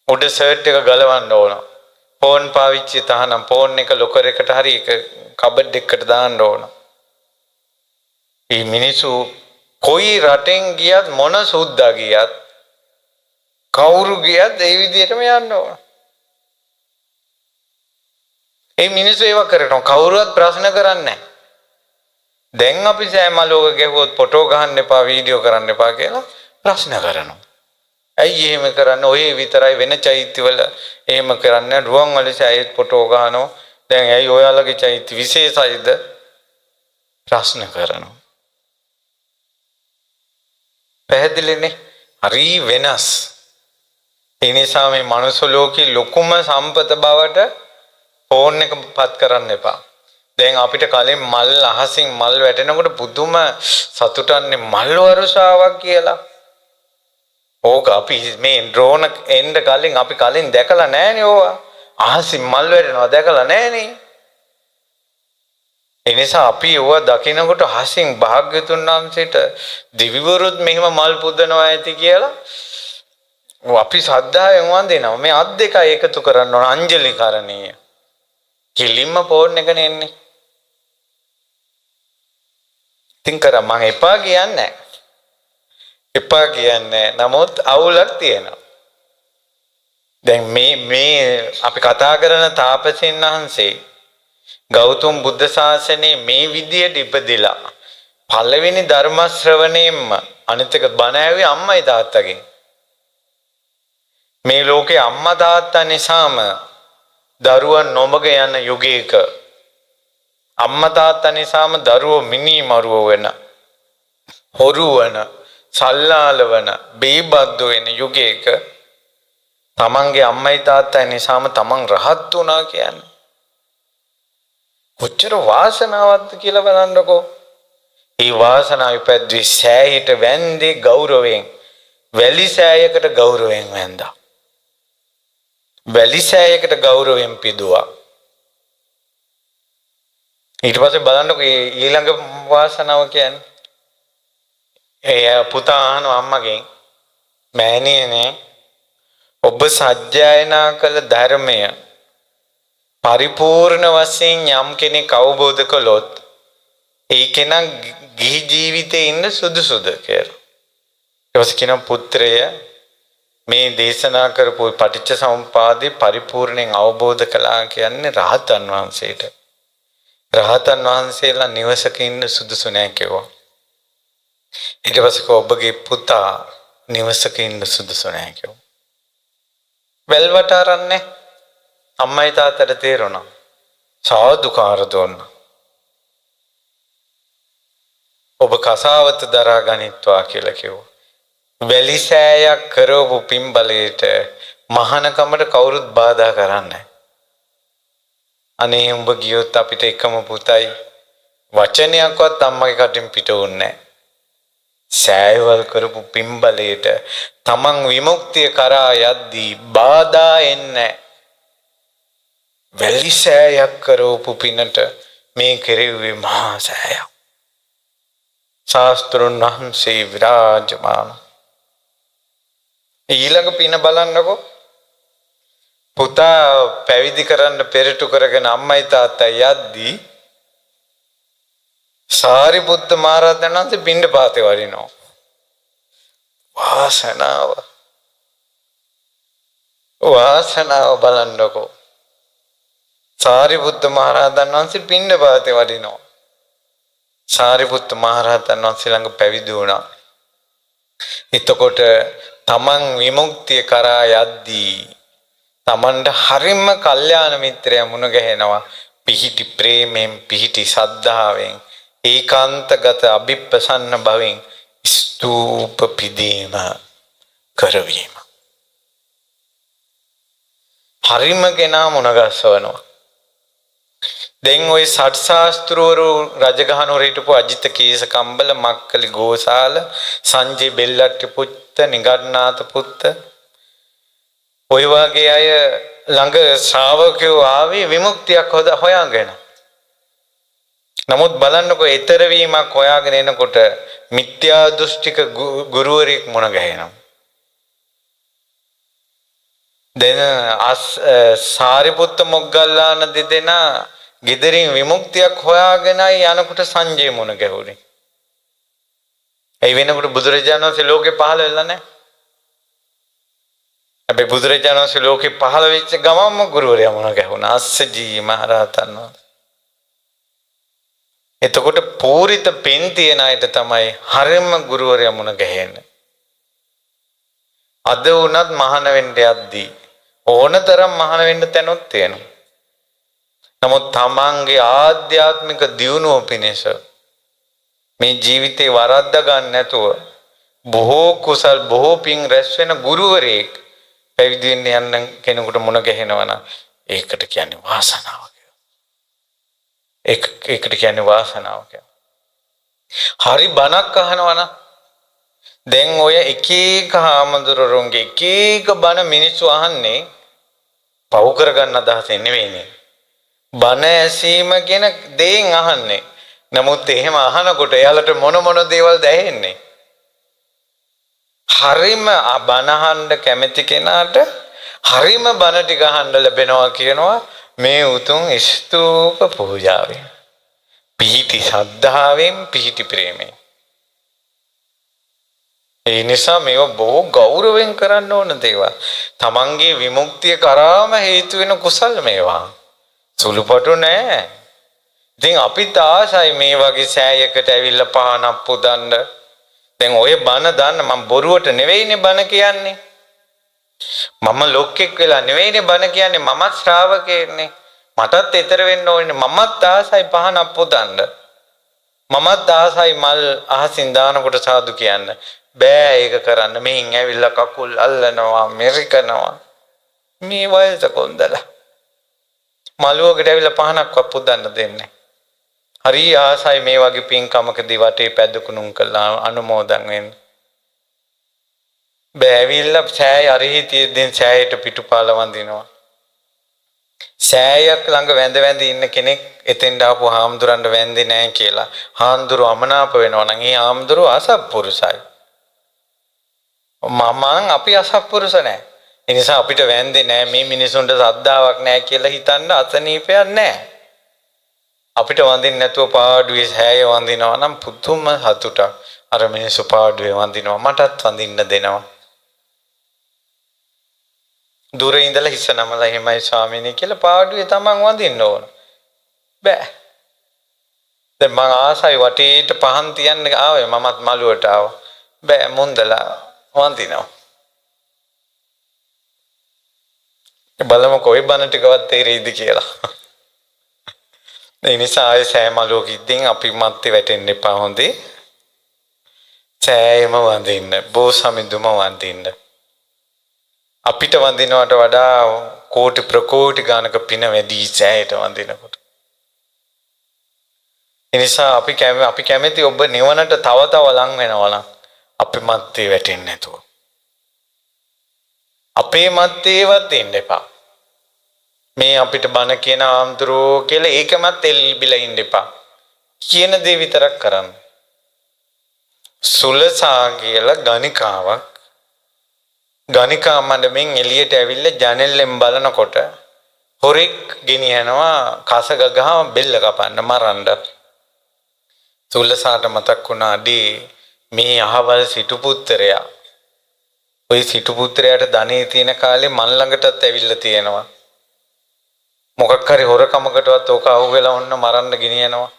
උඩ ෂර්ට් එක ගලවන්න ඕන. ෆෝන් පාවිච්චි තහනම් ෆෝන් එක ලොකර් එකට හරි එක කබඩ් එකකට දාන්න ඕන. මේ මිනිස්සු කොයි රටෙන් ගියත් මොන සුද්දා ගියත් කවුරු ගියත් ඒ විදිහටම යන්න ඕන. මේ මිනිස්සු ඒව කරනවා කවුරුවත් ප්‍රශ්න කරන්නේ නැහැ. දැන් අපි සෑමලෝක ගැහුවොත් ෆොටෝ ගහන්න එපා වීඩියෝ කරන්න එපා කියලා ප්‍රශ්න කරනවා. ඇයි එහෙම කරන්නේ? ඔය විතරයි වෙන චෛත්‍යවල එහෙම කරන්නේ. රුවන්වැලි සෑයෙත් ෆොටෝ ගහනවා. දැන් ඇයි ඔයාලගේ චෛත්‍ය විශේෂයිද? ප්‍රශ්න කරනවා. පැහැදිලිනේ? හරි වෙනස්. ඒ නිසා මේ මනුස්ස ලෝකේ ලොකුම සම්පත බවට ෆෝන් එක පත් කරන්න එපා. දැන් අපිට කලින් මල් අහසින් මල් වැටෙනකොට පුදුම සතුටන්නේ මල් වර්ෂාවක් කියලා. ඕක අපි මේ ඩ්‍රෝන එන්න කලින් අපි කලින් දැකලා නැහනේ ඕවා. අහසින් මල් වැටෙනවා දැකලා නැහනේ. ඒ නිසා අපි ඕවා දකිනකොට අහසින් භාග්‍යතුන් වහන්සේට දිවිවරුත් මෙහෙම මල් පුදනවා ඇති කියලා අපි ශ්‍රද්ධාවෙන් වන්දිනවා. මේ අත් දෙකයි එකතු කරන්න ඕන අංජලි කරණීය. කෙලින්ම ෆෝන් එක නෙන්නේ. ඉතින් කරා මම එපා කියන්නේ නැහැ. එපා කියන්නේ නමුත් අවුලක් තියෙනවා. දැන් මේ අපි කතා කරන තාපසීන් වහන්සේ ගෞතම බුද්ධ ශාසනයේ මේ විදියට ඉපදිලා පළවෙනි ධර්ම ශ්‍රවණයෙන්ම අනිත් එක බණ ඇවි අම්මයි තාත්තගෙන්. මේ ලෝකේ අම්මා තාත්තා නිසාම දරුවන් නොමග යන යුගයක අම්මා තාත්තා නිසාම දරුවෝ මිනිමරුවෝ වෙන හොරු වෙන සල්ලාල වෙන බේබද්දු වෙන යුගයක තමන්ගේ අම්මයි තාත්තයි නිසාම තමන් රහත් වුණා කියන්නේ කොච්චර වාසනාවක්ද කියලා බලන්නකෝ. ඒ වාසනාව ඉපැද්දි සෑයට වැන්දේ ගෞරවයෙන් වැලි සෑයකට ගෞරවයෙන් වැන්දා. වැලි සෑයකට ගෞරවයෙන් පිදුවා. ඊට පස්සේ බලන්නකො ඊළඟ වාසනාව කියන්නේ ඒ පුතා අහන අම්මගෙන් මෑණියනේ ඔබ සජ්ජායනා කළ ධර්මය පරිපූර්ණ වශයෙන් යම් කෙනෙක් අවබෝධ කළොත් ඒ කෙනා ගිහි ජීවිතේ ඉන්න සුදුසුද කියලා. ඊට පස්සේ කියන පුත්‍රය මේ දේශනා කරපු පටිච්ච සමුප්පාදේ පරිපූර්ණයෙන් අවබෝධ කළා කියන්නේ රහතන් වහන්සේට. රහතන් වහන්සේලා නිවසක ඉන්න සුදුසු නැහැ කිව්වා. ඊට පස්සේ ඔබගේ පුතා නිවසක ඉන්න සුදුසු නැහැ කිව්වා. වෙල්වට අරන්නේ අම්මයි තාත්තට තේරුණා. සාදුකාර දුන්නා. ඔබ කසාවත දරා ගනිත්වා කියලා කිව්වා. වැලිසෑයක් කරවපු පින්බලයට මහානකමට කවුරුත් බාධා කරන්නේ. අනේ උඹ ගියොත් අපිට එකම පුතයි වචනයක්වත් අම්මගේ කටින් පිට වුන්නේ නැහැ. සෑයවල් කරපු පින්බලයට තමන් විමුක්තිය කරා යද්දී බාධා එන්නේ. වැලිසෑයක් කරවපු පිනට මේ කෙරෙව්වේ මහා සෑයක්. ශාස්ත්‍රුන් වහන්සේ විරාජමාන. ඊළඟ පින බලන්නකෝ. පුතා පැවිදි කරන්න පෙරටු කරගෙන අම්මයි තාත්තයි යද්දී සාරිපුත්ත මහරහතන් වහන්සේ පිණ්ඩපාතේ වඩිනවා. වාසනාව බලන්නකෝ. සාරිපුත්ත මහරහතන් වහන්සේ පිණ්ඩපාතේ වඩිනවා. සාරිපුත්ත මහරහතන් වහන්සේ ළඟ පැවිදි වුණා. එතකොට තමන් විමුක්තිය කරා යද්දී තමන්ට හරිම කල්යාණ මිත්‍රයා මුණ ගැහෙනවා. පිහිටි ප්‍රේමයෙන්, පිහිටි සද්ධාවෙන්, ඒකාන්තගත අභිප්‍රසන්න භවෙන් ස්තූප පිදීම කරවීම. හරිම කෙනා මුණ ගැසවනවා. දැන් ওই සට් ශාස්ත්‍රවරු රජගහනුවර හිටපු අජිත කීස කම්බල, මක්කලි ගෝසාල, සංජය බෙල්ලට්ටි පුත්ත, නිගණ්ණාත පුත්ත ඔය වගේ අය ළඟ ශ්‍රාවකයෝ ආවේ විමුක්තියක් හොයාගෙන. නමුත් බලන්නකෝ ඊතර වීමක් හොයාගෙන එනකොට මිත්‍යා දෘෂ්ටික ගුරුවරයෙක් මුණ ගැහෙනවා. දැන් සාරිපුත්ත මොග්ගල්ලාන දෙදෙනා ගෙදරින් විමුක්තියක් හොයාගෙනයි යනකොට සංජය මුණ ගැහුනේ. ඒ වෙනකොට බුදුරජාණන් වහන්සේ ලෝකේ පහළ වෙලා නැහැ. හැබැයි බුදුරජාණන් වහන්සේ ලෝකේ පහළ වෙච්ච ගමන්ම ගුරුවරයා මුණ ගැහුණා. අස්සජී මහරහතන් වහන්සේ. එතකොට පූරිත පින් තියන අයට තමයි හරිම ගුරුවරයා මුණ ගැහෙන්නේ. අද වුණත් මහාන වෙන්න යද්දී ඕනතරම් මහාන වෙන්න තැනොත් තියෙනවා. නමුත් තමන්ගේ ආධ්‍යාත්මික දියුණුව පිණිස මේ ජීවිතේ වරද්දා ගන්න නැතුව බොහෝ කුසල් බොහෝ පින් රැස් වෙන ගුරුවරයෙක් පැවිදි වෙන්න යන කෙනෙකුට මුණ ගැහෙනවා නම් ඒකට කියන්නේ වාසනාව කියලා. ඒකට කියන්නේ වාසනාව කියලා. හරි බණක් අහනවා නම් දැන් ඔය එක එක හාමුදුරුවෝන්ගේ එක එක බණ මිනිස්සු අහන්නේ පව් කරගන්න අදහසෙන් නෙවෙයිනේ. බණ ඇසීම කියන දේෙන් අහන්නේ. නමුත් එහෙම අහනකොට එයාලට මොන දේවල් දැනෙන්නේ? හරිම බණ අහන්න කැමති කෙනාට හරිම බණ ටික අහන්න ලැබෙනවා කියනවා මේ උතුම් ස්තූප පූජාවෙන්. පිහිටි ශ්‍රද්ධාවෙන්, පිහිටි ප්‍රේමයෙන්. ඒ නිසා මේවා බොහෝ ගෞරවයෙන් කරන්න ඕන දේවල්. තමන්ගේ විමුක්තිය කරාම හේතු වෙන කුසල් මේවා. සුළුපටු නෑ. ඉතින් අපිත් ආසයි මේ වගේ සෑයකට ඇවිල්ලා පහනක් පුදන්න. දැන් ඔය බණ දාන්න මම බොරුවට නෙවෙයිනේ බණ කියන්නේ. මම ලොක්ෙක් වෙලා නෙවෙයිනේ බණ කියන්නේ. මමත් ශ්‍රාවකයෙක්නේ. මටත් ඊතර වෙන්න ඕනේ. මමත් ආසයි පහනක් පුදන්න. මමත් ආසයි මල් අහසින් දානකොට සාදු කියන්න. බෑ ඒක කරන්න. මෙහින් ඇවිල්ලා කකුල් අල්ලනවා, මෙරිකනවා. මේ වයස කොන්දලා. මලුවකට ඇවිල්ලා පහනක්වත් පුදන්න දෙන්නේ. හරි ආසයි මේ වගේ පින්කමකදී වටේ පැදුකුණුම් කළා අනුමෝදන් වෙන්න. බෑවිල්ලා සෑය අරහිතියෙන් සෑයට පිටුපාල වඳිනවා. සෑයක් ළඟ වැඳ ඉන්න කෙනෙක් එතෙන්ට ආපු හාමුදුරන්ට වැඳේ නැහැ කියලා හාමුදුරුව අමනාප වෙනවා නම් ඒ හාමුදුරුව අසත්පුරුසයි. අපි අසත්පුරුෂ නැහැ. ඒ නිසා අපිට වැඳේ නැහැ මේ මිනිසුන්ට ශ්‍රද්ධාවක් නැහැ කියලා හිතන්න අසනීපයක් නැහැ. අපිට වඳින්න නැතුව පාඩුවේ සෑය වඳිනවා නම් පුදුම සතුටක්. අර මිනිස්සු පාඩුවේ වඳිනවා මටත් වඳින්න දෙනවා. දුරේ ඉඳලා හිස නමලා එහෙමයි ස්වාමීනි කියලා පාඩුවේ තමන් වඳින්න ඕන. බෑ. දැන් මං ආසයි වටේට පහන් තියන්න ආවේ මමත් මළුවට ආවා. බෑ මුන්දලා වඳිනවා. බලමු කොයි බණ ටිකවත් තේරෙයිද කියලා. ඒ නිසා ආයේ සෑ මළුවකින් අපි මැත්තේ වැටෙන්න එපා හොඳේ. සෑයම වඳින්න, බෝසමිඳුම වඳින්න. අපිට වඳිනවට වඩා කෝටි ප්‍රකෝටි ගානක පින වැඩි සෑයට වඳිනකොට. ඒ නිසා අපි කැමති ඔබ නිවනට තව ලං වෙනවා නම් අපි මැත්තේ වැටෙන්නේ නැතුව. අපේ මැත්තේවත් ඉන්න එපා. මේ අපිට බන කියන ආම්තුරෝ කියලා ඒකමත් එල්බිලා ඉන්න එපා. කියන දේ විතරක් කරන්න. සුලසා කියලා ගණිකාවක් ගණිකා මණ්ඩපෙන් එළියට ඇවිල්ලා ජනෙල්ලෙන් බලනකොට හොරෙක් ගෙනියනවා කස ගගහම බෙල්ල කපන්න මරන්න. සුලසාට මතක් වුණාදී මේ අහවල් සිටු පුත්‍රයා. ওই සිටු පුත්‍රයාට ධනෙ තියෙන කාලේ මන් ළඟටත් ඇවිල්ලා තියෙනවා. මොකක් හරි හොරකමකටවත් ඕක අහුවෙලා ඔන්න මරන්න ගෙනියනවා.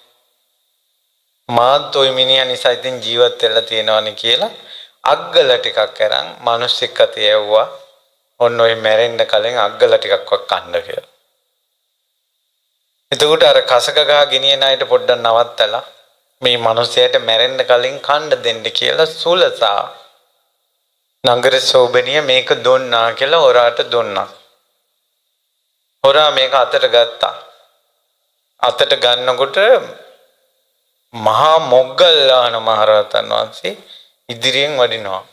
මාත් ওই මිනිහා නිසා ඉතින් ජීවත් වෙලා තියෙනවානේ කියලා අග්ගල ටිකක් අරන් මිනිස්සෙක් අතේ යවුවා. ඔන්න ඔය මැරෙන්න කලින් අග්ගල ටිකක්වත් කන්න කියලා. එතකොට අර කසක ගහ ගෙනියන අයට පොඩ්ඩක් නවත්තලා මේ මිනිහයාට මැරෙන්න කලින් කන්න දෙන්න කියලා සුලසා නගර සෝබනිය මේක දුන්නා කියලා හොරාට දුන්නා. හොරා මේක අතට ගත්තා. අතට ගන්නකොට මහා මොග්ගල්ලාන මහරහතන් වහන්සේ ඉදිරියෙන් වඩිනවා.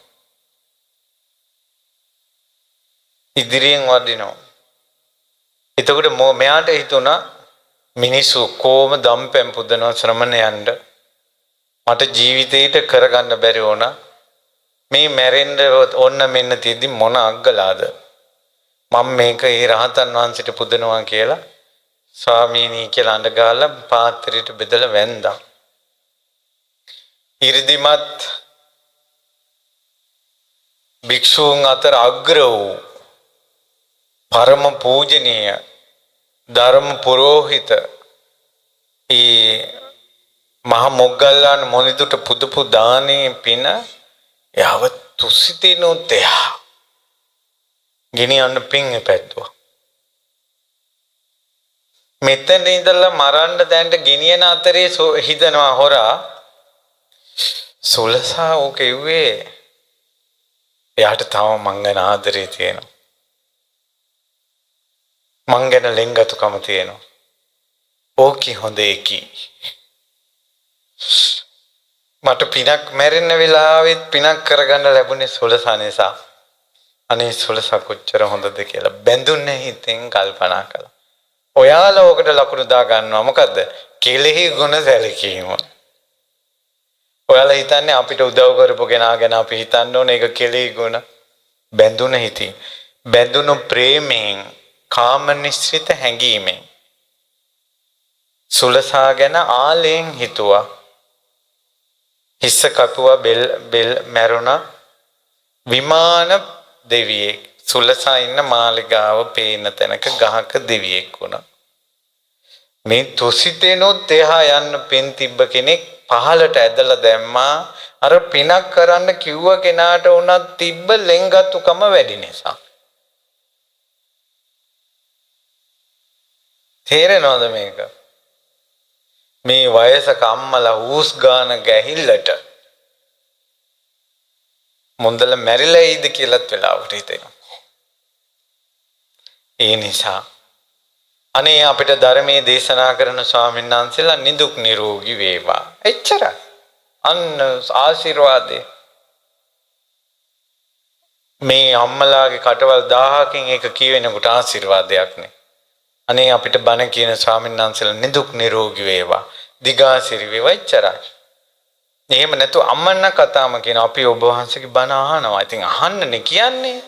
එතකොට මෙයාට හිතුණා මිනිස්සු කොහොම දම්පැන් පුදනවා ශ්‍රමණයන්ට මට ජීවිතේට කරගන්න බැරි වුණා. මේ මැරෙන්න ඕන්න මෙන්න තියදී මොන අග්ගලාද මම මේක ඒ රහතන් වහන්සේට පුදනවා කියලා ස්වාමීනි කියලා අඬ ගහලා පාත්‍රයට බෙදලා වැන්දා. ඉරිදිමත් භික්ෂූන් අතර අග්‍ර වූ පරම පූජනීය ධර්ම පුරෝහිත මහා මොග්ගල්ලාන මොනිදුට පුදුපු දානේ පින යව තුසිතිනොත් එහා ගෙනියන්න පින් එපැද්දුවා. මෙතන ඉඳලා මරන්න දැන්ට ගෙනියන අතරේ හිතනවා හොරා සුලසා ඕක එව්වේ එයාට තව මං ගැන ආදරේ තියෙනවා. මං ගැන ලෙන්ගතුකම තියෙනවා. ඕකි හොඳ එකි. මට පිනක් මැරෙන්න වෙලාවෙත් පිනක් කරගන්න ලැබුණේ සුලසා නිසා. අනේ සුලසා කොච්චර හොඳද කියලා බැඳුන්නේ හිතෙන් කල්පනා කළා. ඔයාලා ඔකට ලකුණු දා ගන්නවා මොකද්ද? කෙලෙහි ගුණ සැලකීම. ඔයාලා හිතන්නේ අපිට උදව් කරපු කෙනා ගැන අපි හිතන්න ඕනේ ඒක කෙලෙහි ගුණ. බැඳුන හිතින් බැඳුණු ප්‍රේමයෙන් කාම නිශ්චිත හැඟීමෙන් සුලසා ගැන ආලයෙන් හිතුවා. හිස්ස කපුවා බෙල් මැරුණා. විමාන දෙවියෙක් සුලසා ඉන්න මාලිගාව පේන තැනක ගහක දෙවියෙක් වුණා. මේ තුසිතේනොත් එහා යන්න පින් තිබ්බ කෙනෙක් පහලට ඇදලා දැම්මා. අර පිනක් කරන්න කිව්ව කෙනාට උනත් තිබ්බ ලෙන්ගතුකම වැඩි නිසා. තේරෙනවද මේක? මේ වයසක අම්මලා ඌස් ගාන ගැහිල්ලට මොන්දල මැරිලා ඉද කියලාත් වෙලාවට හිතෙනවා. ඒ නිසා අනේ අපිට ධර්මයේ දේශනා කරන ස්වාමීන් වහන්සේලා නිදුක් නිරෝගී වේවා. එච්චරයි. අන්න ආශිර්වාදේ. මේ අම්මලාගේ කටවල් 1000කින් එක කියවෙනකොට ආශිර්වාදයක් නේ. අනේ අපිට බණ කියන ස්වාමීන් වහන්සේලා නිදුක් නිරෝගී වේවා. දිගාසිරි වේවා එච්චරයි. එහෙම නැතු අම්මන්න කතාම කියන අපි ඔබ වහන්සේගේ බණ අහනවා. ඉතින් අහන්නනේ කියන්නේ.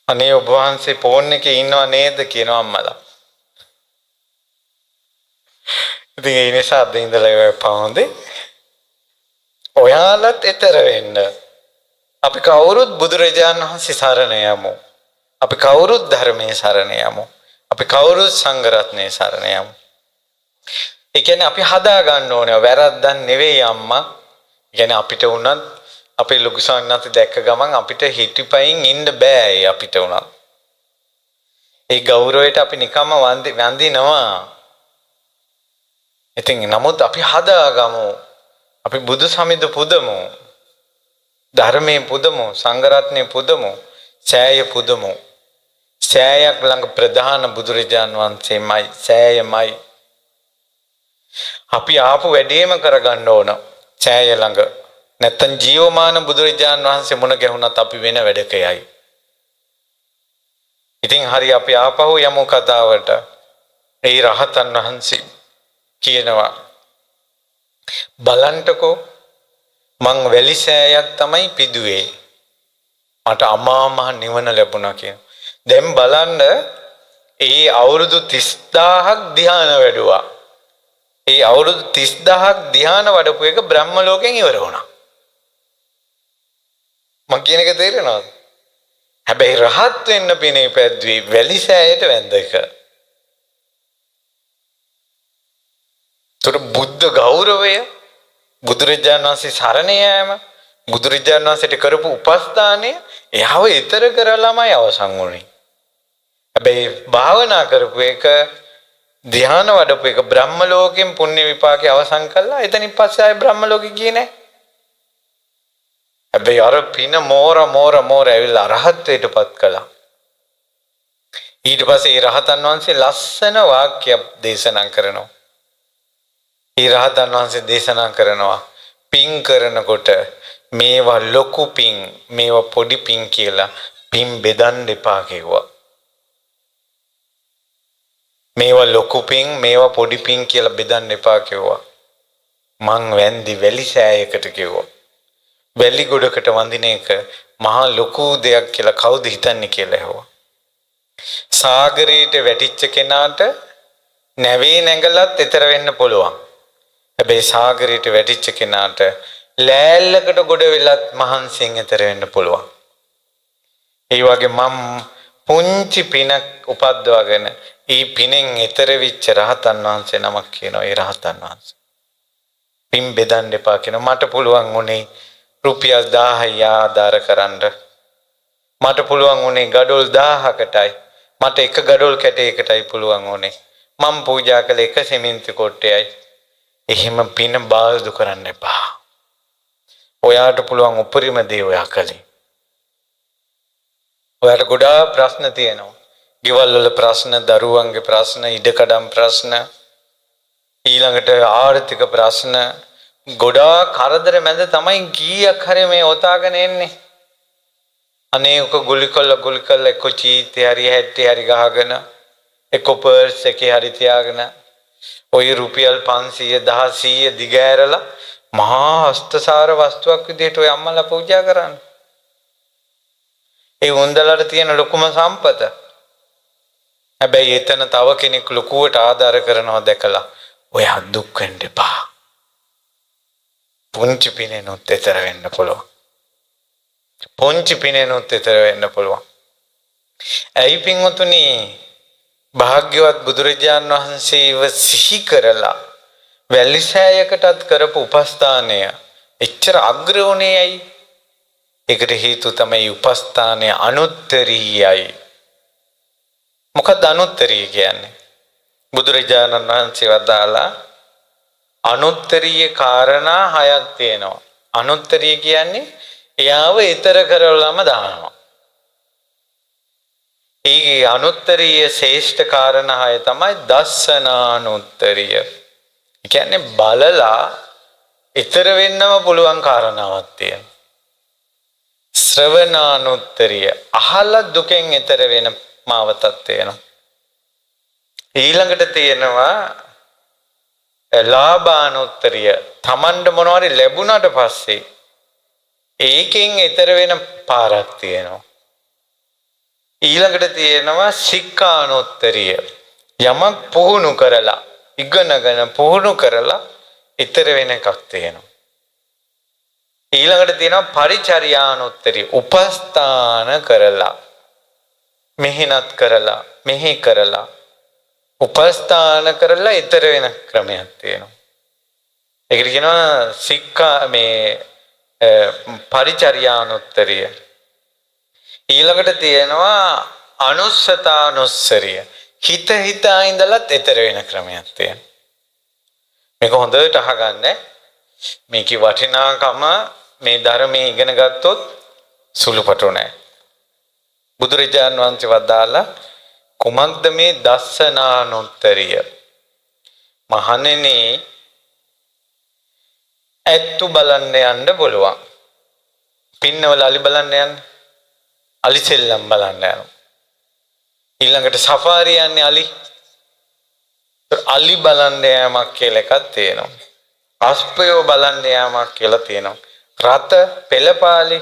අනේ ඔබ වහන්සේ ෆෝන් එකේ ඉන්නව නේද කියනවා අම්මලා. ඉතින් ඒ නිසා අද ඉඳලා පහොඳේ. ඔයාලත් ඊතර වෙන්න. අපි කවුරුත් බුදුරජාණන් වහන්සේ සරණ යමු. අපි කවුරුත් ධර්මයේ සරණ යමු. අපි කවුරුත් සංඝ රත්නයේ සරණ යමු. ඒ කියන්නේ අපි හදා ගන්න ඕනේ වැරද්දක් නෙවෙයි අම්මා. ඒ කියන්නේ අපිට උනත් අපේ ලොකු සංඝනාති දැක්ක ගමන් අපිට හිටිපයින් ඉන්න බෑ අපිට උනත්. ඒ ගෞරවයට අපි නිකම්ම වන්දිනවා. ඉතින් නමුත් අපි හදාගමු. අපි බුදු සමිඳ පුදමු. ධර්මයේ පුදමු, සංඝ රත්නයේ පුදමු, සෑය පුදමු. සෑයක් ළඟ ප්‍රධාන බුදුරජාන් වහන්සේමයි, සෑයමයි. අපි ආපු වැඩේම කරගන්න ඕන සෑය ළඟ. නැත්තම් ජීවමාන බුදුරජාන් වහන්සේ මුණ ගැහුණත් අපි වෙන වැඩකයයි. ඉතින් හරි අපි ආපහු යමු කතාවට. ඒ රහතන් වහන්සේ කියනවා බලන්ටකෝ මං වැලි සෑයක් තමයි පිදුවේ. මට අමා මහ නිවන ලැබුණා කියන. දැන් බලන්න ඒ අවුරුදු 30000ක් ධ්‍යාන වැඩුවා. ඒ අවුරුදු 30000ක් ධ්‍යාන වඩපු එක බ්‍රහ්ම ලෝකෙන් ඉවර වුණා. මම කියන එක තේරෙනවද? හැබැයි රහත් වෙන්න පිනේ පැද්දුවේ වැලිසෑයට වැඳ එක. ඒතර බුද්ධ ගෞරවය, බුදුරජාණන් වහන්සේ සරණ යාම, බුදුරජාණන් වහන්සේට කරපු උපස්ථානය එයාව ඊතර කරලාමයි අවසන් වුනේ. හැබැයි භාවනා කරපු එක, ධ්‍යාන වඩපු එක බ්‍රහ්ම ලෝකෙන් පුණ්‍ය විපාකේ අවසන් කළා. එතනින් පස්සේ ආයේ බ්‍රහ්ම ලෝකෙ ගියේ නැහැ. හැබැයි අර පින මෝර ඇවිල්ලා අරහත්ත්වයටපත් කළා. ඊට පස්සේ රහතන් වහන්සේ ලස්සන වාක්‍යයක් දේශනා කරනවා. ඒ රහතන් වහන්සේ දේශනා කරනවා පින් කරනකොට මේවා ලොකු පින්, මේවා පොඩි පින් කියලා පින් බෙදන්න එපා කිව්වා. මේවා ලොකු පින්, මේවා පොඩි පින් කියලා බෙදන්න එපා කිව්වා. මං වැන්දි වැලිසෑයකට කිව්වා. වැලි ගොඩකට වඳින එක මහා ලොකු දෙයක් කියලා කවුද හිතන්නේ කියලා ඇහුවා. සාගරයට වැටිච්ච කෙනාට නැවේ නැගලත් එතර වෙන්න පුළුවන්. හැබැයි සාගරයට වැටිච්ච කෙනාට ලෑල්ලකට ගොඩ වෙලත් මහන්සියෙන් එතර වෙන්න පුළුවන්. ඒ වගේ මම පුංචි පිනක් උපද්දවගෙන ඒ පිනෙන් එතර වෙච්ච රහතන් වහන්සේ නමක් කියනවා. ඒ රහතන් වහන්සේ පින් බෙදන්න එපා කියන මට පුළුවන් උනේ රුපියල් 1000යි ආදාර කරන්න. මට පුළුවන් උනේ ගඩොල් 1000කටයි. මට එක ගඩොල් කැටයකටයි පුළුවන් උනේ. මම පූජා කළ එක සිමෙන්ති කොට්ටයයි. එහෙම පින බාල්දු කරන්න එපා. ඔයාට පුළුවන් උපරිම දේ ඔයා කළේ. ඔයාට ගොඩාක් ප්‍රශ්න තියෙනවා. ගෙවල් වල ප්‍රශ්න, දරුවන්ගේ ප්‍රශ්න, ඉඩකඩම් ප්‍රශ්න, ඊළඟට ආර්ථික ප්‍රශ්න, ගොඩාක් කරදර මැද තමයි කීයක් හරි මේ ඔතාගෙන එන්නේ. අනේ ඔක ගුලි කළ එක්ක චීතේ හරි හැට්ටේ හරි ගහගෙන එක්ක පර්ස් එකේ හරි තියාගෙන ඔය රුපියල් 500 1000 දිගෑරලා මහා හස්තසාර වස්තුවක් විදිහට ඔය අම්මලා පූජා කරන්නේ. ඒ උන්දලට තියෙන ලොකුම සම්පත. හැබැයි එතන තව කෙනෙක් ලොකුවට ආදාර කරනවා දැකලා ඔයා දුක් වෙන්න එපා. පුංචි පිනෙනුත් එතර වෙන්න පුළුවන්. පුංචි පිනෙනුත් එතර වෙන්න පුළුවන්. ඇයි පින්වතුනි භාග්‍යවත් බුදුරජාණන් වහන්සේව සිහි කරලා වැලිසෑයකටත් කරපු උපස්ථානය එච්චර අග්‍ර වුණේ ඇයි? ඒකට හේතුව තමයි උපස්ථානය අනුත්තරීයයි. මොකක්ද අනුත්තරීය කියන්නේ? බුදුරජාණන් වහන්සේ වදාලා අනුත්තරීය කාරණා 6ක් තියෙනවා. අනුත්තරීය කියන්නේ එයාව ඊතර කරලම දානවා. ඒ අනුත්තරීය ශ්‍රේෂ්ඨ කාරණා 6 තමයි දස්සනානුත්තරීය. ඒ කියන්නේ බලලා ඊතර වෙන්නම පුළුවන් කාරණාවක් තියෙනවා. ශ්‍රවණානුත්තරීය අහලා දුකෙන් ඊතර වෙන මාවතක් තියෙනවා. ඊළඟට තියෙනවා ලාභානුත්තරීය. තමන්ට මොනවාරි ලැබුණාට පස්සේ ඒකෙන් ඊතර වෙන පාරක් තියෙනවා. ඊළඟට තියෙනවා සික්ඛානුත්තරීය. යමක් පුහුණු කරලා ඉගෙනගෙන පුහුණු කරලා ඊතර වෙන එකක් තියෙනවා. ඊළඟට තියෙනවා පරිචර්යානුත්තරීය. උපස්ථාන කරලා මෙහෙණත් කරලා මෙහෙ කරලා උපස්ථාන කරලා ඊතර වෙන ක්‍රමයක් තියෙනවා. ඒකට කියනවා සික්ඛා මේ පරිචර්යානුත්තරීය. ඊළඟට තියෙනවා අනුස්සතානුස්සරිය. හිත ඉඳලත් ඊතර වෙන ක්‍රමයක් තියෙනවා. මේක හොඳට අහගන්න. මේකේ වටිනාකම මේ ධර්මයේ ඉගෙන ගත්තොත් සුළුපටු නෑ. බුදුරජාණන් වහන්සේ වදාලා කුමක්ද මේ දස්සනානුත්තරීය? මහණෙනි ඇත්තු බලන්න යන්න පුළුවන්. පින්නවල අලි බලන්න යන්න. අලි සෙල්ලම් බලන්න යනවා. ඊළඟට සෆාරි යන්නේ අලි. අලි බලන්න යෑමක් කියලා එකක් තියෙනවා. අස්පයෝ බලන්න යෑමක් කියලා තියෙනවා. රත පෙළපාලි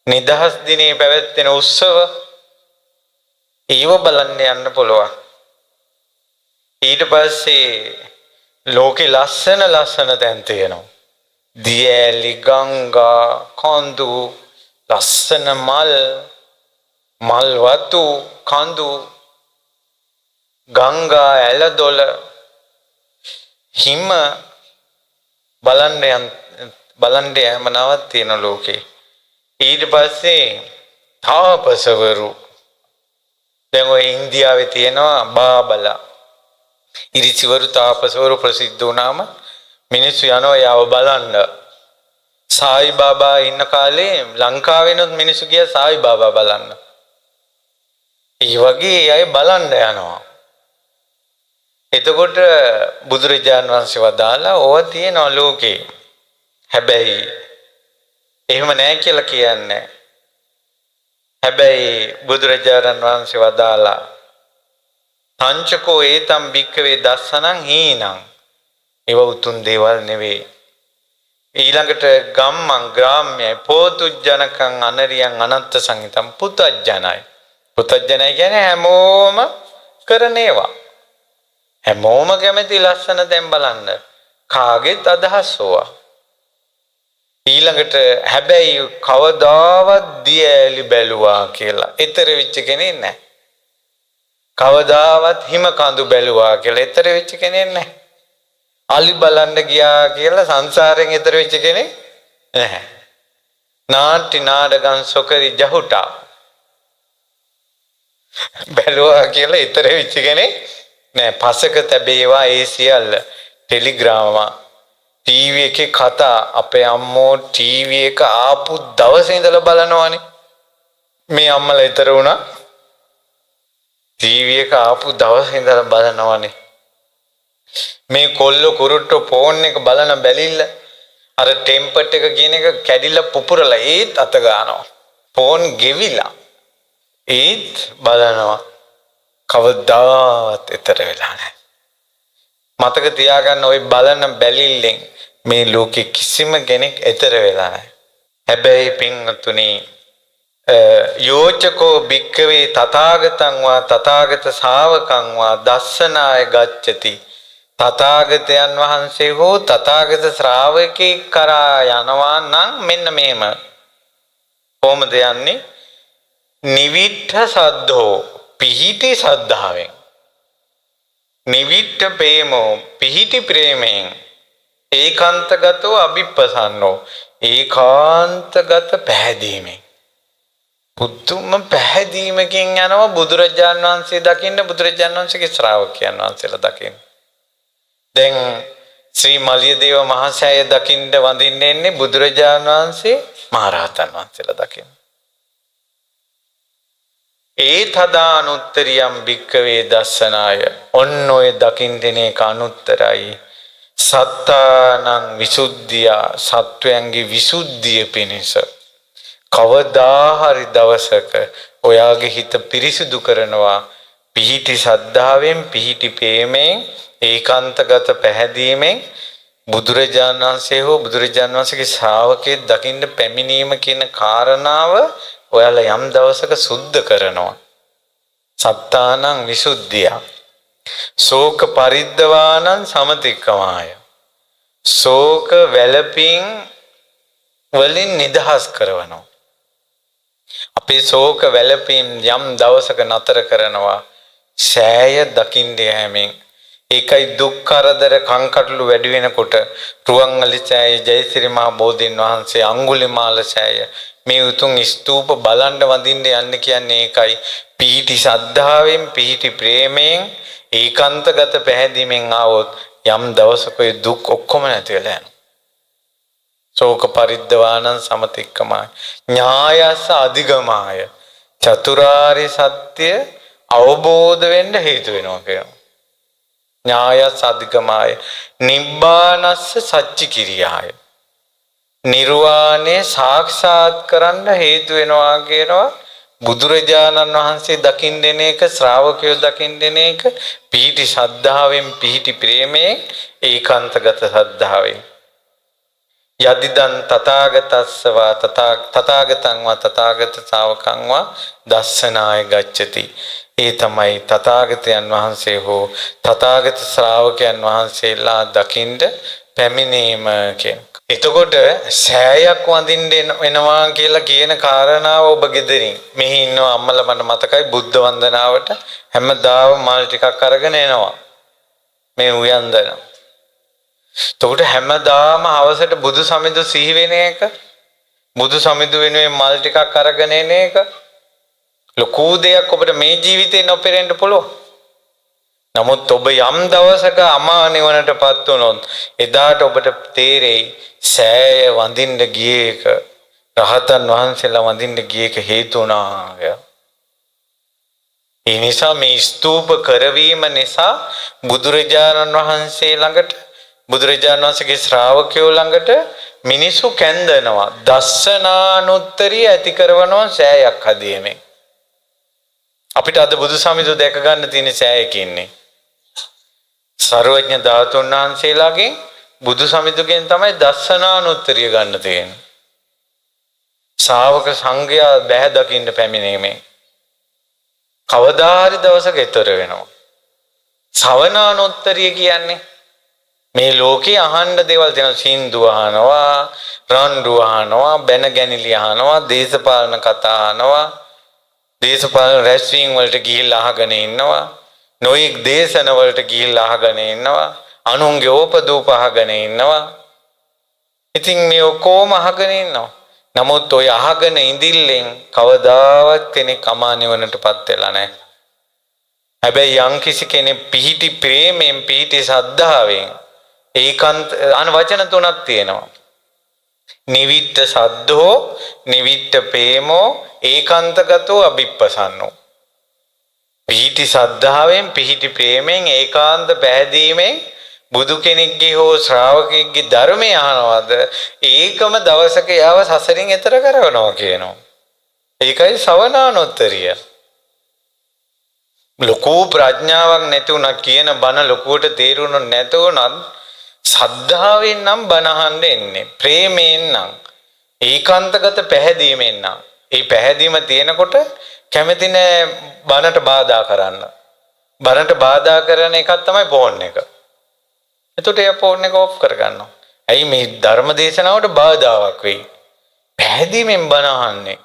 නිදහස් දිනේ පැවැත්වෙන උත්සව ඒව බලන්න යන්න පුළුවන්. ඊට පස්සේ ලෝකේ ලස්සන තැන් තියෙනවා. දියැලි, ගංගා, කඳු, ලස්සන මල් වතු, කඳු, ගංගා ඇලදොල, හිම බලන්න යමනාවක් තියෙන ලෝකේ. ඊට පස්සේ තාපසවරු, දැන් ඔය ඉන්දියාවේ තියෙනවා බාබලා. ඉරිසිවරු තාපසවරු ප්‍රසිද්ධ වුණාම මිනිස්සු යනවා යාව බලන්න. සායි බාබා ඉන්න කාලේ ලංකාවෙනොත් මිනිස්සු ගියා සායි බාබා බලන්න. ඒ වගේ අය බලන්න යනවා. එතකොට බුදුරජාණන් වහන්සේ වදාලා ඕවා තියෙනවා ලෝකේ. හැබැයි එහෙම නැහැ කියලා කියන්නේ. හැබැයි බුදුරජාණන් වහන්සේ වදාලා පංචකෝ ඒතම් භික්කවේ දස්සනං හීනං. ඒව උතුම් දේවල් නෙවෙයි. ඊළඟට ගම්මං ග්‍රාම්‍යයි පෝතුජ්ජනකං අනරියං අනත්ත සංහිතං පුතජ්ජනයි. පුතජ්ජනයි කියන්නේ හැමෝම කරන ඒවා. හැමෝම කැමති ලස්සන තැන් බලන්න. කාගෙත් අදහස් ඕවා. ඊළඟට හැබැයි කවදාවත් දියැලි බැලුවා කියලා ඊතර වෙච්ච කෙනෙක් නැහැ. කවදාවත් හිම කඳු බැලුවා කියලා ඊතර වෙච්ච කෙනෙක් නැහැ. අලි බලන්න ගියා කියලා සංසාරයෙන් ඊතර වෙච්ච කෙනෙක් නැහැ. නාට්‍ය නාඩගම් සොකරි ජහුටා බැලුවා කියලා ඊතර වෙච්ච කෙනෙක් නෑ. පසක තැබේවා ඒ සියල්ල ටෙලිග්‍රාම ටීවී එකේ කතා අපේ අම්මෝ ටීවී එක ආපු දවසේ ඉඳලා බලනවානේ. මේ අම්මලා ඊතර වුණා ටීවී එක ආපු දවසේ ඉඳලා බලනවානේ. මේ කොල්ලෝ කුරුට්ටෝ ෆෝන් එක බලන බැලිල්ල අර ටෙම්පර් එක කියන එක කැඩිලා පුපුරලා ඒත් අත ගන්නවා. ෆෝන් ගෙවිලා ඒත් බලනවා. කවදාවත් ඊතර වෙලා නැහැ. මතක තියාගන්න ওই බලන බැලිල්ලෙන් මේ ලෝකෙ කිසිම කෙනෙක් ඊතර වෙලා නැහැ. හැබැයි පින්තුනි යෝචකෝ භික්කවේ තථාගතං වා තථාගත ශාවකං වා දස්සනාය ගච්ඡති. තථාගතයන් වහන්සේ හෝ තථාගත ශ්‍රාවකෙක් කරා යනවා නම් මෙන්න මෙහෙම. කොහොමද යන්නේ? නිවිට්ඨ සද්ධෝ පිහිටි සද්ධාවෙන්. නිවිට්ඨ ප්‍රේමෝ පිහිටි ප්‍රේමයෙන්. ඒකාන්තගතෝ අභිප්පසන්නෝ ඒකාන්තගත පැහැදීමෙන්. පුදුම පැහැදීමකින් යනවා බුදුරජාණන් වහන්සේ දකින්න, බුදුරජාණන් වහන්සේගේ ශ්‍රාවකයන් වහන්සේලා දකින්න. දැන් ශ්‍රී මලියදේව මහසෑය දකින්න වඳින්න එන්නේ බුදුරජාණන් වහන්සේ මහරහතන් වහන්සේලා දකින්න. ඒ තදානුත්තරියම් භික්කවේ දස්සනාය. ඔන්න ඔය දකින් දෙන එක අනුත්තරයි. සත්තානං විසුද්ධිය, සත්වයන්ගේ විසුද්ධිය පිණිස කවදා හරි දවසක ඔයාගේ හිත පිරිසිදු කරනවා පිහිටි සද්ධාවෙන්, පිහිටි ප්‍රේමයෙන්, ඒකාන්තගත පැහැදීමෙන්. බුදුරජාණන් වහන්සේ හෝ බුදුරජාණන් වහන්සේගේ ශ්‍රාවකයෙක් දකින්න පැමිණීම කියන කාරණාව ඔයාලා යම් දවසක සුද්ධ කරනවා. සත්තානං විසුද්ධිය. ශෝක පරිද්දවානං සමතික්කමාය. ශෝක වැළපීම් වලින් නිදහස් කරවනවා. අපේ ශෝක වැළපීම් යම් දවසක නතර කරනවා සෑය දකින්න යෑමෙන්. ඒකයි දුක් කරදර කංකටොළු වැඩි වෙනකොට රුවන්වැලි සෑය, ජයසිරි මහ බෝධීන් වහන්සේ, අඟුලිමාල සෑය මේ උතුම් ස්තූප බලන්න වඳින්න යන්න කියන්නේ ඒකයි. පිහිටි සද්ධාවෙන්, පිහිටි ප්‍රේමයෙන්, ඒකාන්තගත පැහැදීමෙන් ආවොත් යම් දවසක ඒ දුක් ඔක්කොම නැති වෙලා යනවා. ශෝක පරිද්දවානං සමතික්කමාය. ඥායස්ස අධිගමාය. චතුරාර්ය සත්‍ය අවබෝධ වෙන්න හේතු වෙනවා කියනවා. ඥායස්ස අධිගමාය. නිබ්බානස්ස සච්චි කිරියාය. නිර්වාණය සාක්ෂාත් කරන්න හේතු වෙනවා කියනවා. බුදුරජාණන් වහන්සේ දකින්න දෙන එක, ශ්‍රාවකයෝ දකින්න දෙන එක පිහිටි ශ්‍රද්ධාවෙන්, පිහිටි ප්‍රේමයෙන්, ඒකාන්තගත ශ්‍රද්ධාවෙන්. යදිදන් තථාගතස්සවා තථාගතං වා තථාගත ශාවකං වා දස්සනාය ගච්ඡති. ඒ තමයි තථාගතයන් වහන්සේ හෝ තථාගත ශ්‍රාවකයන් වහන්සේලා දකින්ද පැමිණීම කියන. එතකොට සෑයක් වඳින්න වෙනවා කියලා කියන කාරණාව ඔබ ගෙදරින් මෙහි ඉන්න අම්මලා මට මතකයි බුද්ධ වන්දනාවට හැමදාම මල් ටිකක් අරගෙන එනවා මේ උයන්දන. එතකොට හැමදාම හවසට බුදු සමිඳු සිහි වෙන එක, බුදු සමිඳු වෙනුවෙන් මල් ටිකක් අරගෙන එන එක ලොකු දෙයක් ඔබට මේ ජීවිතේ නොපෙරෙන්න පුළුවන්. නමුත් ඔබ යම් දවසක අමා නිවනටපත් වුණොත් එදාට ඔබට තේරෙයි සෑය වඳින්න ගියේ එක රහතන් වහන්සේලා වඳින්න ගියේ එක හේතු වුණා. ඒ නිසා මේ ස්තූප කරවීම නිසා බුදුරජාණන් වහන්සේ ළඟට, බුදුරජාණන් වහන්සේගේ ශ්‍රාවකයෝ ළඟට මිනිසු කැඳනවා. දස්සනානුත්තරිය ඇති කරනවා සෑයක් හදීමෙන්. අපිට අද බුදු සමිඳු දැක ගන්න තියෙන සෑයක ඉන්නේ. සර්වඥ ධාතුන් වහන්සේලාගේ බුදු සමිඳුගෙන් තමයි දස්සනානුත්තරිය ගන්න තියෙන්නේ. ශ්‍රාවක සංඝයා බැහැ දකින්න පැමිණීමේ කවදා හරි දවසක ඊතර වෙනවා. ශ්‍රවණානුත්තරිය කියන්නේ මේ ලෝකේ අහන්න දේවල් තියෙනවා. සින්දු අහනවා, රණ්ඩු අහනවා, බැන ගැනිලි අහනවා, දේශපාලන කතා අහනවා, දේශපාලන රැස්වීම් වලට ගිහිල්ලා අහගෙන ඉන්නවා, නොයෙක් දේශන වලට ගිහිල්ලා අහගෙන ඉන්නවා, අනුන්ගේ ඕපදූප අහගෙන ඉන්නවා. ඉතින් මේ ඔක්කොම අහගෙන ඉන්නවා. නමුත් ඔය අහගෙන ඉඳිල්ලෙන් කවදාවත් කෙනෙක් අමා නිවනටපත් වෙලා නැහැ. හැබැයි යම් කිසි කෙනෙක් පිහිටි ප්‍රේමයෙන්, පිහිටි සද්ධාවෙන් ඒකාන්ත වචන තුනක් තියෙනවා. නිවිට්ඨ සද්ධෝ, නිවිට්ඨ ප්‍රේමෝ, ඒකාන්තගතෝ අභිප්පසන්නෝ. පිහිටි සද්ධාවෙන්, පිහිටි ප්‍රේමයෙන්, ඒකාන්ත පැහැදීමෙන් බුදු කෙනෙක්ගේ හෝ ශ්‍රාවකෙක්ගේ ධර්මය අහනවාද ඒකම දවසක යාව සසරින් එතර කරනවා කියනවා. ඒකයි ශ්‍රවණානුත්තරිය. ලොකු ප්‍රඥාවක් නැති උනා කියන බණ ලොකුවට තේරුණොත් නැතුණත් සද්ධාවෙන් නම් බණ අහන්න එන්නේ. ප්‍රේමයෙන් නම්, ඒකාන්තගත පැහැදීමෙන් නම්. ඒ පැහැදීම තියෙනකොට කැමති නෑ බණට බාධා කරන්න. බණට බාධා කරන එකක් තමයි ෆෝන් එක. එතකොට ඒ ෆෝන් එක ඔෆ් කරගන්නවා. ඇයි මේ ධර්ම දේශනාවට බාධාවක් වෙයි. පැහැදීමෙන් බණ අහන්නේ.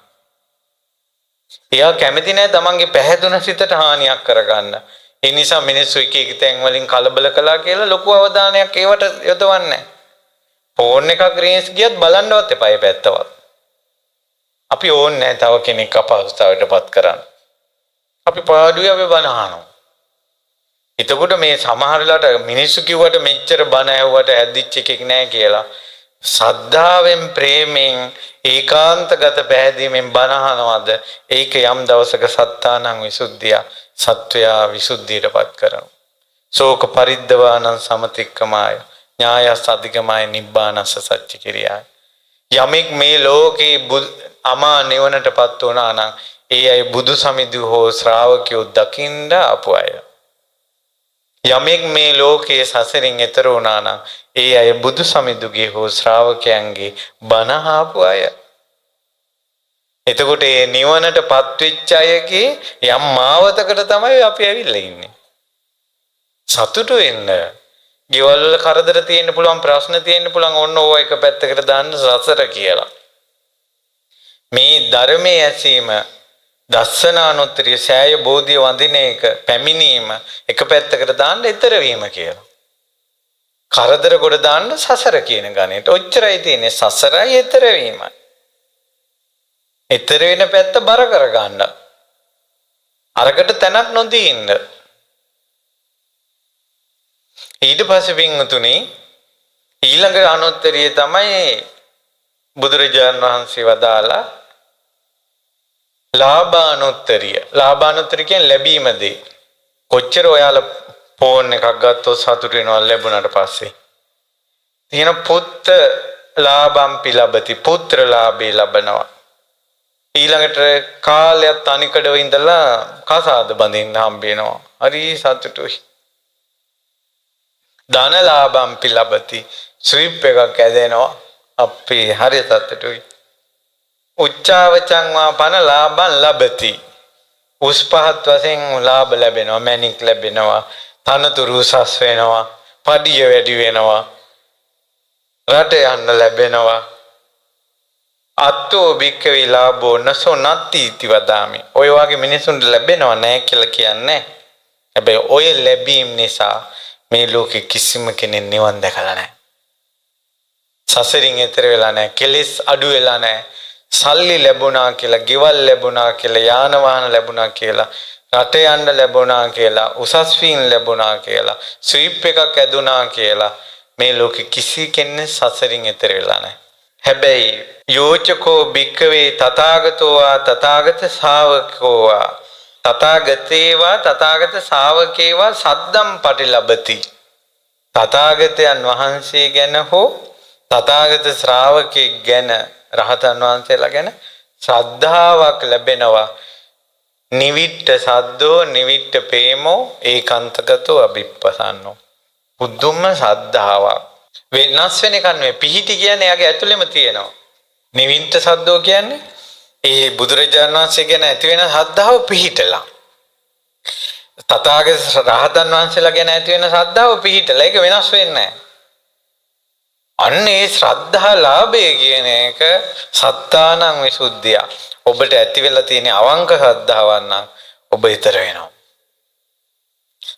එයා කැමති නෑ තමන්ගේ පැහැදුන සිතට හානියක් කරගන්න. ඒ නිසා මිනිස්සු එක එක තැන් වලින් කලබල කළා කියලා ලොකු අවධානයක් ඒවට යොදවන්නේ නෑ. ෆෝන් එකක් රීල්ස් ගියත් බලන්නවත් එපා ඒ පැත්තවත්. අපි ඕනේ නෑ තව කෙනෙක් අපහසුතාවයටපත් කරන්න. අපි පාඩුවේ අපි බණ අහනවා. එතකොට මේ සමහරලාට මිනිස්සු කිව්වට මෙච්චර බණ ඇහුවට ඇද්දිච්ච එකෙක් නෑ කියලා සද්ධාවෙන්, ප්‍රේමයෙන්, ඒකාන්තගත පැහැදීමෙන් බණ අහනවාද ඒක යම් දවසක සත්තානං විසුද්ධිය, සත්වයා විසුද්ධියටපත් කරනවා. ශෝක පරිද්දවානං සමතික්කමාය, ඥායස් අධිගමාය, නිබ්බානස්ස සච්ච කිරියාය. යමෙක් මේ ලෝකේ අමා නිවනටපත් වුණා නම් ඒ අය බුදු සමිඳු හෝ ශ්‍රාවකයෝ දකින්න ආපු අය. යමෙක් මේ ලෝකයේ සසරින් එතර වුණා නම් ඒ අය බුදු සමිඳුගේ හෝ ශ්‍රාවකයන්ගේ බණ අහපු අය. එතකොට මේ නිවනටපත් වෙච්ච අයගේ යම් මාවතකට තමයි අපි ඇවිල්ලා ඉන්නේ. සතුටු වෙන්න. ගෙවල් වල කරදර තියෙන්න පුළුවන්, ප්‍රශ්න තියෙන්න පුළුවන්, ඔන්න ඕවා එක පැත්තකට දාන්න සසර කියලා. මේ ධර්මයේ ඇසීම, දස්සනානුත්තරිය, සෑය බෝධිය වඳින එක, පැමිණීම එක පැත්තකට දාන්න ඊතර වීම කියලා. කරදර කොට දාන්න සසර කියන ගණේට ඔච්චරයි තියෙන්නේ. සසරයි ඊතර වීමයි. ඊතර වෙන පැත්ත බර කර ගන්න. අරකට තැනක් නොදී ඉන්න. ඊට පස්සේ පින්තුනේ ඊළඟ අනුත්තරිය තමයි බුදුරජාණන් වහන්සේ වදාලා ලාභානුත්තරිය. ලාභානුත්තරිය කියන්නේ ලැබීමදී. කොච්චර ඔයාලා ෆෝන් එකක් ගත්තොත් සතුටු වෙනවද ලැබුණාට පස්සේ? තියෙන පුත්ත ලාභම්පි ලබති, පුත්‍ර ලාභේ ලබනවා. ඊළඟට කාලයක් තනිකඩව ඉඳලා කසාද බඳින්න හම්බ වෙනවා. හරි සතුටුයි. ධන ලාභම්පි ලබති, ස්විප් එකක් ඇදෙනවා. අපි හරි සතුටුයි. උච්චාවචං වා පන ලාභං ලබති, උස් පහත් වශයෙන් ලාභ ලැබෙනවා, මැණික් ලැබෙනවා, තනතුරු උසස් වෙනවා, පඩිය වැඩි වෙනවා, රට යන්න ලැබෙනවා. අත්තෝ භික්ඛවේ ලාභෝ නසෝ නත්ති इति වදාමි. ඔය වගේ මිනිසුන්ට ලැබෙනව නැහැ කියලා කියන්නේ. හැබැයි ඔය ලැබීම් නිසා මේ ලෝකෙ කිසිම කෙනෙක් නිවන් දැකලා නැහැ. සසරින් එතර වෙලා නැහැ. කෙලෙස් අඩු වෙලා නැහැ. සල්ලි ලැබුණා කියලා, ගෙවල් ලැබුණා කියලා, යාන වාහන ලැබුණා කියලා, රට යන්න ලැබුණා කියලා, උසස් වීම ලැබුණා කියලා, ස්වීප් එකක් ඇදුණා කියලා මේ ලෝකෙ කිසි කෙනෙක් සසරින් එතර වෙලා නැහැ. හැබැයි යෝචකෝ භික්ඛවේ තථාගතෝවා තථාගත ශාවකෝවා තථාගතේවා තථාගත ශාවකේවා සද්දම් පටිලබති. තථාගතයන් වහන්සේ ගැන හෝ තථාගත ශ්‍රාවකෙක් ගැන, රහතන් වහන්සේලා ගැන ශ්‍රද්ධාවක් ලැබෙනවා. නිවිට්ඨ සද්දෝ නිවිට්ඨ ප්‍රේමෝ ඒකාන්තගතෝ අභිප්පසන්නෝ. බුදුම ශ්‍රද්ධාවක් වෙනස් වෙන එකක් නෙවෙයි. පිහිටි කියන්නේ එයාගේ ඇතුළෙම තියෙනවා. නිවිට්ඨ සද්දෝ කියන්නේ ඒ බුදුරජාණන් වහන්සේ ගැන ඇති වෙන ශ්‍රද්ධාව පිහිටලා. තථාගත රහතන් වහන්සේලා ගැන ඇති වෙන ශ්‍රද්ධාව පිහිටලා. ඒක වෙනස් වෙන්නේ නැහැ. අන්න ඒ ශ්‍රද්ධා ලාභය කියන එක සත්තානං විසුද්ධිය. ඔබට ඇති වෙලා තියෙන අවංක ශ්‍රද්ධාවක් නම් ඔබ ඊතර වෙනවා.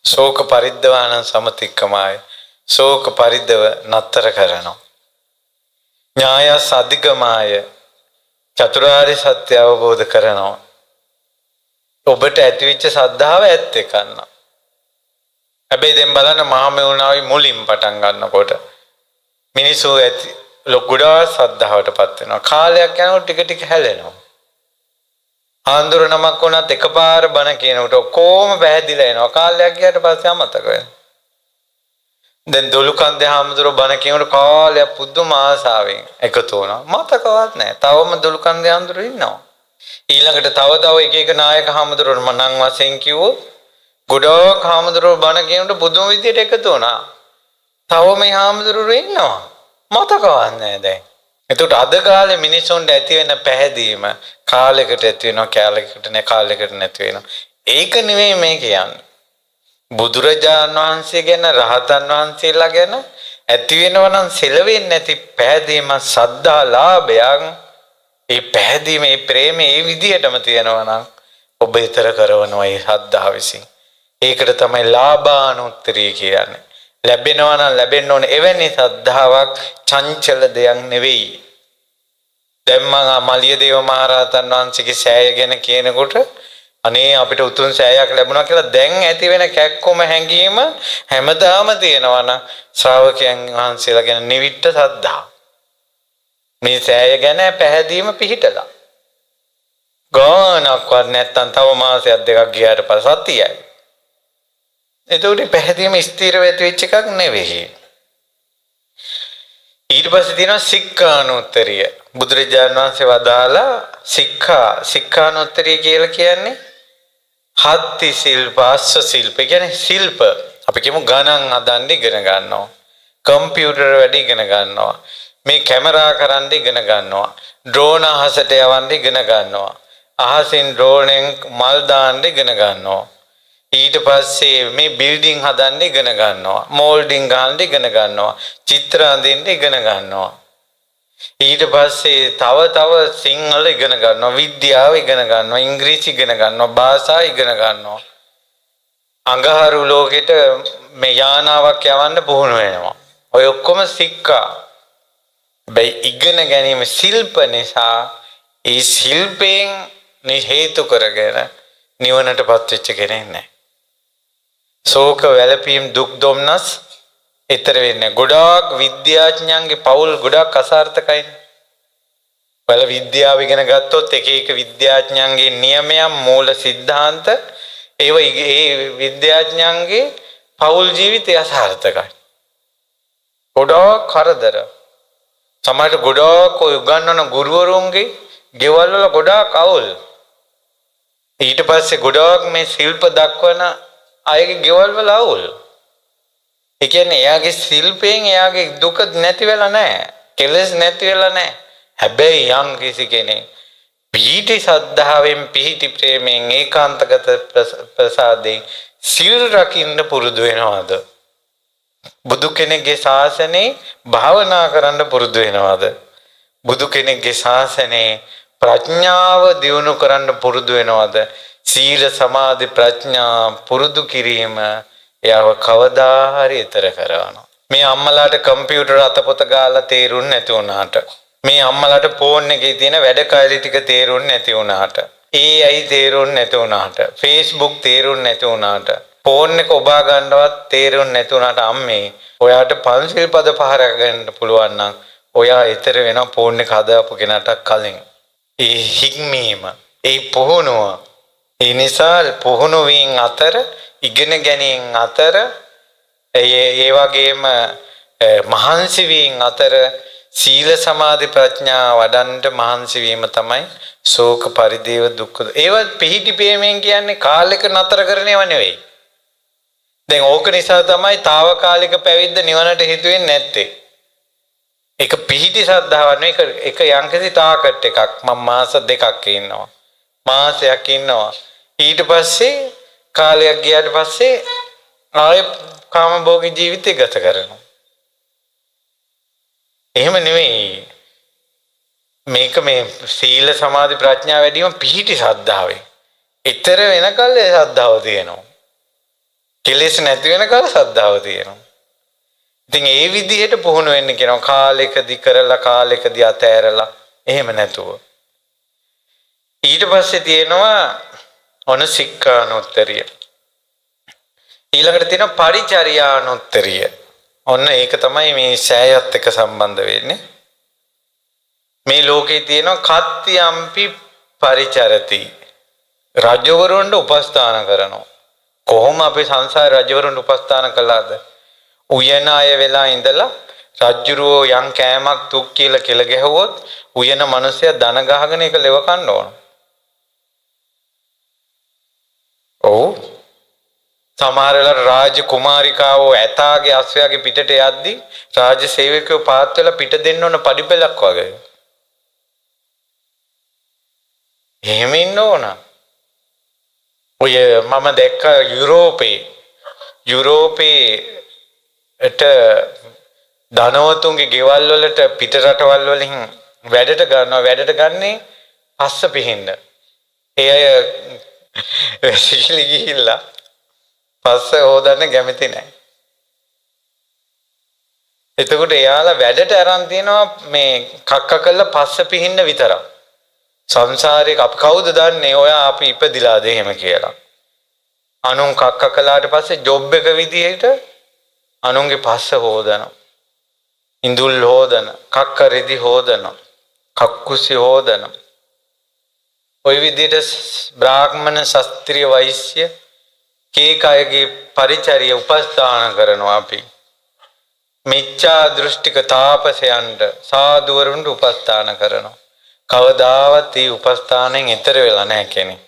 ශෝක පරිද්දවාන සමතික්කමයි. ශෝක පරිද්දව නතර කරනවා. ඥායස් අධිගමාය. චතුරාර්ය සත්‍ය අවබෝධ කරනවා. ඔබට ඇතිවෙච්ච ශ්‍රද්ධාව ඇත්ත එකන්න. හැබැයි දැන් බලන්න මහමෙවුනාවේ මුලින් පටන් ගන්නකොට මිනිස්සු ඇති ලොකුඩා ශ්‍රද්ධාවටපත් වෙනවා. කාලයක් යනකොට ටික ටික හැලෙනවා. ආන්දර නමක් වුණත් එකපාර බණ කියනකොට කොහොම පැහැදිලා එනවා. කාලයක් ගියාට පස්සේ අමතක වෙනවා. දැන් දොළුකන්දේ හාමුදුරුවෝ බණ කියනකොට කාලයක් පුදුම ආසාවෙන් එකතු වුණා. මතකවත් නැහැ. තවම දොළුකන්දේ හාමුදුරුවෝ ඉන්නවා. ඊළඟට තව එක එක නායක හාමුදුරුවෝ මනං වශයෙන් කිව්වොත් ගොඩක් හාමුදුරුවෝ බණ කියනකොට පුදුම විදියට එකතු වුණා. තව මේ හාමුදුරුවෝ ඉන්නවා. මතකවත් නැහැ දැන්. එතකොට අද කාලේ මිනිස්සුන්ට ඇති වෙන පැහැදීම කාලයකට ඇති වෙනවා, කාලයකට නැහැ, කාලයකට නැති වෙනවා. ඒක නෙවෙයි මේ කියන්නේ. බුදුරජාණන් වහන්සේ ගැන, රහතන් වහන්සේලා ගැන ඇති වෙනවා නම් සෙලවෙන්නේ නැති පැහැදීම සද්ධා ලාභයක්. ඒ පැහැදීම, ඒ ප්‍රේමය ඒ විදිහටම තියෙනවා නම් ඔබ ඊතර කරනවා ඒ සද්ධා විසින්. ඒකට තමයි ලාභානුත්තරිය කියන්නේ. ලැබෙනවා නම් ලැබෙන්න ඕන එවැනි සද්ධාාවක් චංචල දෙයක් නෙවෙයි. දැන් මම මලියදේව මහරහතන් වහන්සේගේ සෑය ගැන කියනකොට අනේ අපිට උතුම් සෑයක් ලැබුණා කියලා දැන් ඇති වෙන කැක්කම හැඟීම හැමදාම තියෙනවා නම් ශ්‍රාවකයන් වහන්සේලා ගැන නිවිට්ඨ සද්ධා. මේ සෑය ගැන පැහැදීම පිහිටලා. ගානක්වත් නැත්තම් තව මාසයක් දෙකක් ගියාට පස්සේ සතියයි. එතකොට පැහැදීම ස්ථිර වෙච්ච එකක් නෙවෙයි. ඊට පස්සේ තියෙනවා සික්ඛානුත්තරිය. බුදුරජාණන් වහන්සේ වදාලා සික්ඛානුත්තරිය කියලා කියන්නේ හත්ති ශිල්ප, අස්ස ශිල්ප. කියන්නේ ශිල්ප අපි කියමු ගණන් හදන්න ඉගෙන ගන්නවා. කම්පියුටර් වැඩ ඉගෙන ගන්නවා. මේ කැමරා කරන්න ඉගෙන ගන්නවා. ඩ්‍රෝන අහසට යවන්න ඉගෙන ගන්නවා. අහසින් ඩ්‍රෝනෙන් මල් දාන්න ඉගෙන ගන්නවා. ඊට පස්සේ මේ බිල්ඩින් හදන්න ඉගෙන ගන්නවා. මෝල්ඩින් ගන්න ඉගෙන ගන්නවා. චිත්‍ර අඳින්න ඉගෙන ගන්නවා. ඊට පස්සේ තව සිංහල ඉගෙන ගන්නවා. විද්‍යාව ඉගෙන ගන්නවා. ඉංග්‍රීසි ඉගෙන ගන්නවා. භාෂා ඉගෙන ගන්නවා. අඟහරු ලෝකෙට මේ යානාවක් යවන්න පුහුණු වෙනවා. ඔය ඔක්කොම සික්ඛා. බයි ඉගෙන ගැනීම ශිල්ප නිසා ඒ ශිල්පයෙන් හේතු කරගෙන නිවනටපත් වෙච්ච කෙනෙක් නැහැ. ශෝක වැළපීම් දුක් දුම්නස් ඊතර වෙන්නේ. ගොඩාක් විද්‍යාඥයන්ගේ පවුල් ගොඩාක් අසාර්ථකයි. වල විද්‍යාව ඉගෙන ගත්තොත් එක විද්‍යාඥයන්ගේ නියමයන් මූල સિદ્ધාන්ත ඒ විද්‍යාඥයන්ගේ පවුල් ජීවිතය අසාර්ථකයි. ගොඩාක් කරදර. සමහරට ගොඩාක් උගන්වන ගුරුවරුන්ගේ ගෙවල් වල ගොඩාක් අවුල්. ඊට පස්සේ ගොඩාක් මේ ශිල්ප දක්වන අයගේ ගෙවල් වල අවුල්. ඒ කියන්නේ එයාගේ ශිල්පයෙන් එයාගේ දුක නැති වෙලා නැහැ. කෙලෙස් නැති වෙලා නැහැ. හැබැයි යම් කිසි කෙනෙක් පිහිටි සද්ධාවෙන් පිහිටි ප්‍රේමයෙන් ඒකාන්තගත ප්‍රසාදයෙන් සිල් රකින්න පුරුදු වෙනවද? බුදු කෙනෙක්ගේ ශාසනයේ භාවනා කරන්න පුරුදු වෙනවද? බුදු කෙනෙක්ගේ ශාසනයේ ප්‍රඥාව දියුණු කරන්න පුරුදු වෙනවද? සීල සමාධි ප්‍රඥා පුරුදු කිරීම එයාව කවදා හරි ඊතර කරනවා. මේ අම්මලාට කම්පියුටර් අතපොත ගාලා තේරුන්නේ නැති වුණාට, මේ අම්මලාට ෆෝන් එකේ තියෙන වැඩ කාර්ය ටික තේරුන්නේ නැති වුණාට, AI තේරුන්නේ නැති වුණාට, Facebook තේරුන්නේ නැති වුණාට, ෆෝන් එක ඔබා ගන්නවත් තේරුන්නේ නැති වුණාට අම්මේ ඔයාට පන්සිල් පද පහ රැකගන්න පුළුවන් නම් ඔයා ඊතර වෙන ෆෝන් එක හදාපු කෙනාට කලින්. ඒ හික්මීම, ඒ පුහුණුව, ඒ නිසා පුහුණුවීන් අතර ඉගෙන ගැනීම අතර ඒ වගේම මහන්සි වීම අතර සීල සමාධි ප්‍රඥා වඩන්න මහන්සි වීම තමයි ශෝක පරිදේව දුක්ඛ. ඒවත් පිහිටි ප්‍රේමයෙන් කියන්නේ කාලෙක නතර කරන ඒවා නෙවෙයි. දැන් ඕක නිසා තමයි తాවකාලික පැවිද්ද නිවනට හේතු වෙන්නේ නැත්තේ. ඒක පිහිටි ශ්‍රද්ධාවක් නෙවෙයි. ඒක යම්කිසි තාකට් එකක්. මම මාස දෙකක් ඉන්නවා. මාසයක් ඉන්නවා. ඊට පස්සේ කාලයක් ගියාට පස්සේ ආයෙ කාමභෝගී ජීවිතය ගත කරනවා. එහෙම නෙවෙයි. මේක මේ සීල සමාධි ප්‍රඥා වැඩි වීම පිහිටි ශ්‍රද්ධාවෙන්. ඊතර වෙනකල් ඒ ශ්‍රද්ධාව තියෙනවා. කෙලෙස් නැති වෙනකල් ශ්‍රද්ධාව තියෙනවා. ඉතින් ඒ විදිහට පුහුණු වෙන්න කියනවා. කාලෙකදී කරලා කාලෙකදී අතෑරලා එහෙම නැතුව. ඊට පස්සේ තියෙනවා අනුසික්ඛානෝත්තරිය. ඊළඟට තියෙනවා පරිචර්යානෝත්තරිය. ඔන්න ඒක තමයි මේ සෑයත් එක්ක සම්බන්ධ වෙන්නේ. මේ ලෝකේ තියෙනවා කත්තියම්පි පරිචරති. රජවරුන්ට උපස්ථාන කරනවා. කොහොම අපි සංසාර රජවරුන්ට උපස්ථාන කළාද? උයන අය වෙලා ඉඳලා රජ්ජුරුවෝ යම් කෑමක් තුක් කියලා කෙල ගැහුවොත් උයන මිනිස්සයා දන ගහගෙන ඒක ලෙව කන්න ඕන. ඔව්. සමහර වෙලාවට රාජ කුමාරිකාවෝ ඇතාගේ අස්වැයාගේ පිටට යද්දි රාජ සේවකයෝ පාත් වෙලා පිට දෙන්න ඕන පඩිපෙලක් වගේ. එහෙම ඉන්න ඕන. ඔය මම දැක්ක යුරෝපේට ධනවතුන්ගේ ගෙවල් වලට පිට රටවල් වලින් වැඩට ගන්නේ පස්ස පිහින්න. ඒ අය වැසිකිලි ගිහිල්ලා පස්ස හොදන්න කැමති නැහැ. එතකොට එයාලා වැඩට අරන් තියනවා මේ කක්ක කළා පස්ස පිහින්න විතරක්. සංසාරේ අපි කවුද දන්නේ ඔයා අපි ඉපදිලාද එහෙම කියලා. අනුන් කක්ක කළාට පස්සේ ජොබ් එක විදිහට අනුන්ගේ පස්ස හොදනවා. ඉඳුල් හොදන, කක්ක රෙදි හොදන, කක්කුසි හොදන. ওই විදිහට බ්‍රාහ්මණ ශාස්ත්‍රීය වෛශ්‍ය කේකයගේ පරිචර්ය උපස්ථාන කරනවා අපි. මිච්ඡා දෘෂ්ටික තාපසයන්ට සාදුවරුන්ට උපස්ථාන කරනවා. කවදාවත් මේ උපස්ථානෙන් ඈතර වෙලා නැහැ කෙනෙක්.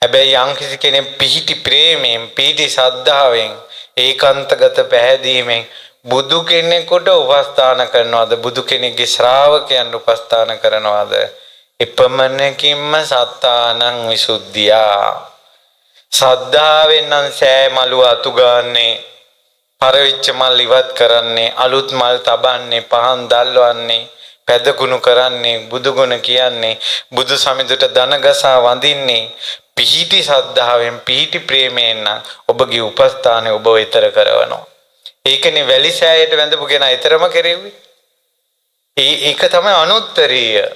හැබැයි යම්කිසි කෙනෙක් පිහිටි ප්‍රේමයෙන්, පිහිටි ශ්‍රද්ධාවෙන්, ඒකාන්තගත පැහැදීමෙන් බුදු කෙනෙකුට උපස්ථාන කරනවාද, බුදු කෙනෙක්ගේ ශ්‍රාවකයන් උපස්ථාන කරනවාද, එපමණකින්ම සත්තානං විසුද්ධියා. ශ්‍රද්ධාවෙන් නම් සෑ මලු අතු ගන්නනේ, පරවිච්ච මල් ඉවත් කරන්නේ, අලුත් මල් තබන්නේ, පහන් දැල්වන්නේ, පැදකුණු කරන්නේ, බුදු ගුණ කියන්නේ, බුදු සමිඳුට දන ගසා වඳින්නේ පිහිටි ශ්‍රද්ධාවෙන්, පිහිටි ප්‍රේමයෙන් නම් ඔබගේ උපස්ථානය ඔබ ඊතර කරනවා. ඒකනේ වැලි සෑයට වැඳපු කෙනා ඊතරම කෙරෙව්වේ. ඒක තමයි අනුත්තරීය.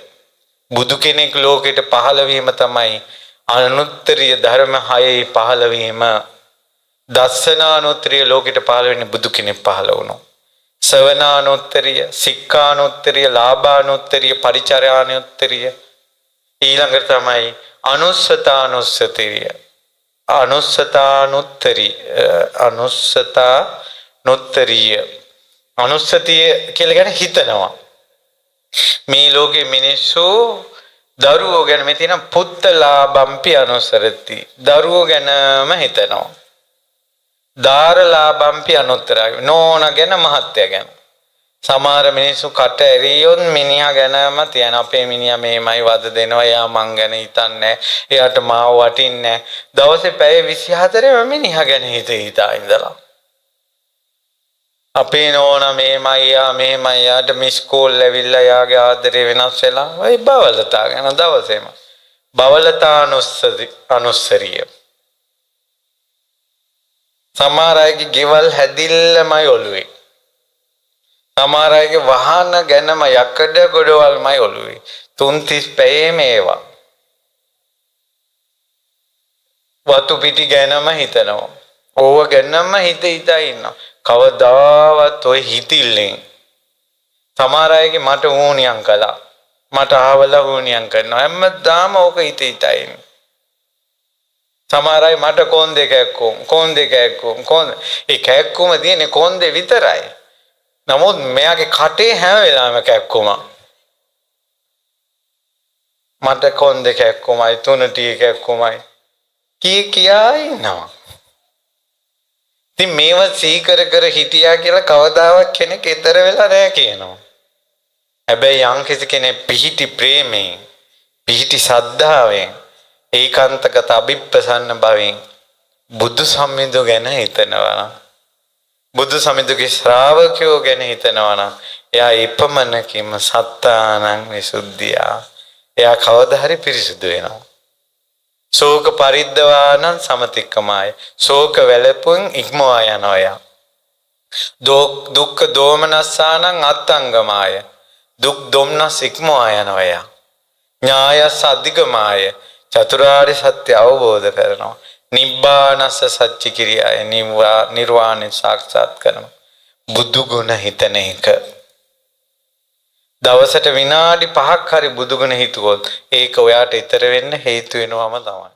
බුදු කෙනෙක් ලෝකෙට පහළ වීම තමයි අනුත්තරීය ධර්ම 6 පහළ වීම. දස්සනානුත්තරීය ලෝකෙට පහළ වෙන්නේ බුදු කෙනෙක් පහළ වුණා. සවනානුත්තරීය, සික්ඛානුත්තරීය, ලාභානුත්තරීය, පරිචර්යානුත්තරීය. ඊළඟට තමයි අනුස්සතානුස්සතිය. අනුස්සතිය කියලා කියන්නේ හිතනවා. මේ ලෝකේ මිනිස්සු දරුවෝ ගැන මේ තියෙන පුත්තලාභම්පි අනුසරති. දරුවෝ ගැනම හිතනවා. දාරලාභම්පි අනුත්තරයි. නෝන ගැන, මහත්ය ගැන. සමහර මිනිස්සු කට ඇරියොත් මිනිහා ගැනම තියන අපේ මිනිහා මේමයි වද දෙනවා එයා මං ගැන හිතන්නේ එයාට මාව වටින්නේ දවසේ පැය 24ම මිනිහා ගැන හිතා ඉඳලා අපේ නෝනා මේමයි යා මේමයි යාට මිස් කෝල් ඇවිල්ලා යාගේ ආදරේ වෙනස් වෙලා ඔය බවලතා ගැන දවසේම බවලතා අනුස්සරිය සමහර අයගේ ගෙවල් හැදිල්ලමයි ඔළුවේ සමහර අයගේ වාහන ගැනම යකඩ ගොඩවල්මයි ඔළුවේ 330 පැයේ මේවා වතු පිටි ගැනම හිතනවා ඕව ගැනම හිතා ඉන්නවා කවදාවත් ඔය හිතිල්ලෙන් සමහර අයගේ මට ඕනියම් කළා මට ආවලා ඕනියම් කරනවා හැමදාම ඕක හිතා ඉන්නේ සමහර අය මට කොන්දේ කැක්කුම් ඒ කැක්කුම තියෙන්නේ කොන්දේ විතරයි නමුත් මෙයාගේ කටේ හැම වෙලාවෙම කැක්කුම මට කොන්දේ කැක්කුමයි තුනටි කැක්කුමයි කියා ඉන්නවා ඉතින් මේව සීකර කර හිටියා කියලා කවදාවත් කෙනෙක් ඈතර වෙලා නැහැ කියනවා හැබැයි යම් කෙනෙක් පිහිටි ප්‍රේමයෙන් පිහිටි සද්ධාවෙන් ඒකාන්තගත අභිප්‍රසන්න භවෙන් බුදු සම්මිඳු ගැන හිතනවා බුදු සමිඳුගේ ශ්‍රාවකයෝ ගැන හිතනවා නම් එයා ඉපමණකින්ම සත්තානං විසුද්ධිය එයා කවදා හරි පිරිසුදු වෙනවා ශෝක පරිද්දවානං සමතික්කමාය ශෝක වැළපුන් ඉක්මවා යනවා එයා දුක්ඛ දෝමනස්සානං අත්තංගමාය දුක් දුම්නස් ඉක්මවා යනවා එයා ඥායස් අධිගමාය චතුරාර්ය සත්‍ය අවබෝධ කරනවා නිබ්බානස්ස සච්චි කිරියාය නිර්වාණය සාක්ෂාත් කරනවා බුදු ගුණ හිතන එක දවසට විනාඩි 5ක් හරි බුදු ගුණ හිතුවොත් ඒක ඔයාට ඊතර වෙන්න හේතු වෙනවම තමයි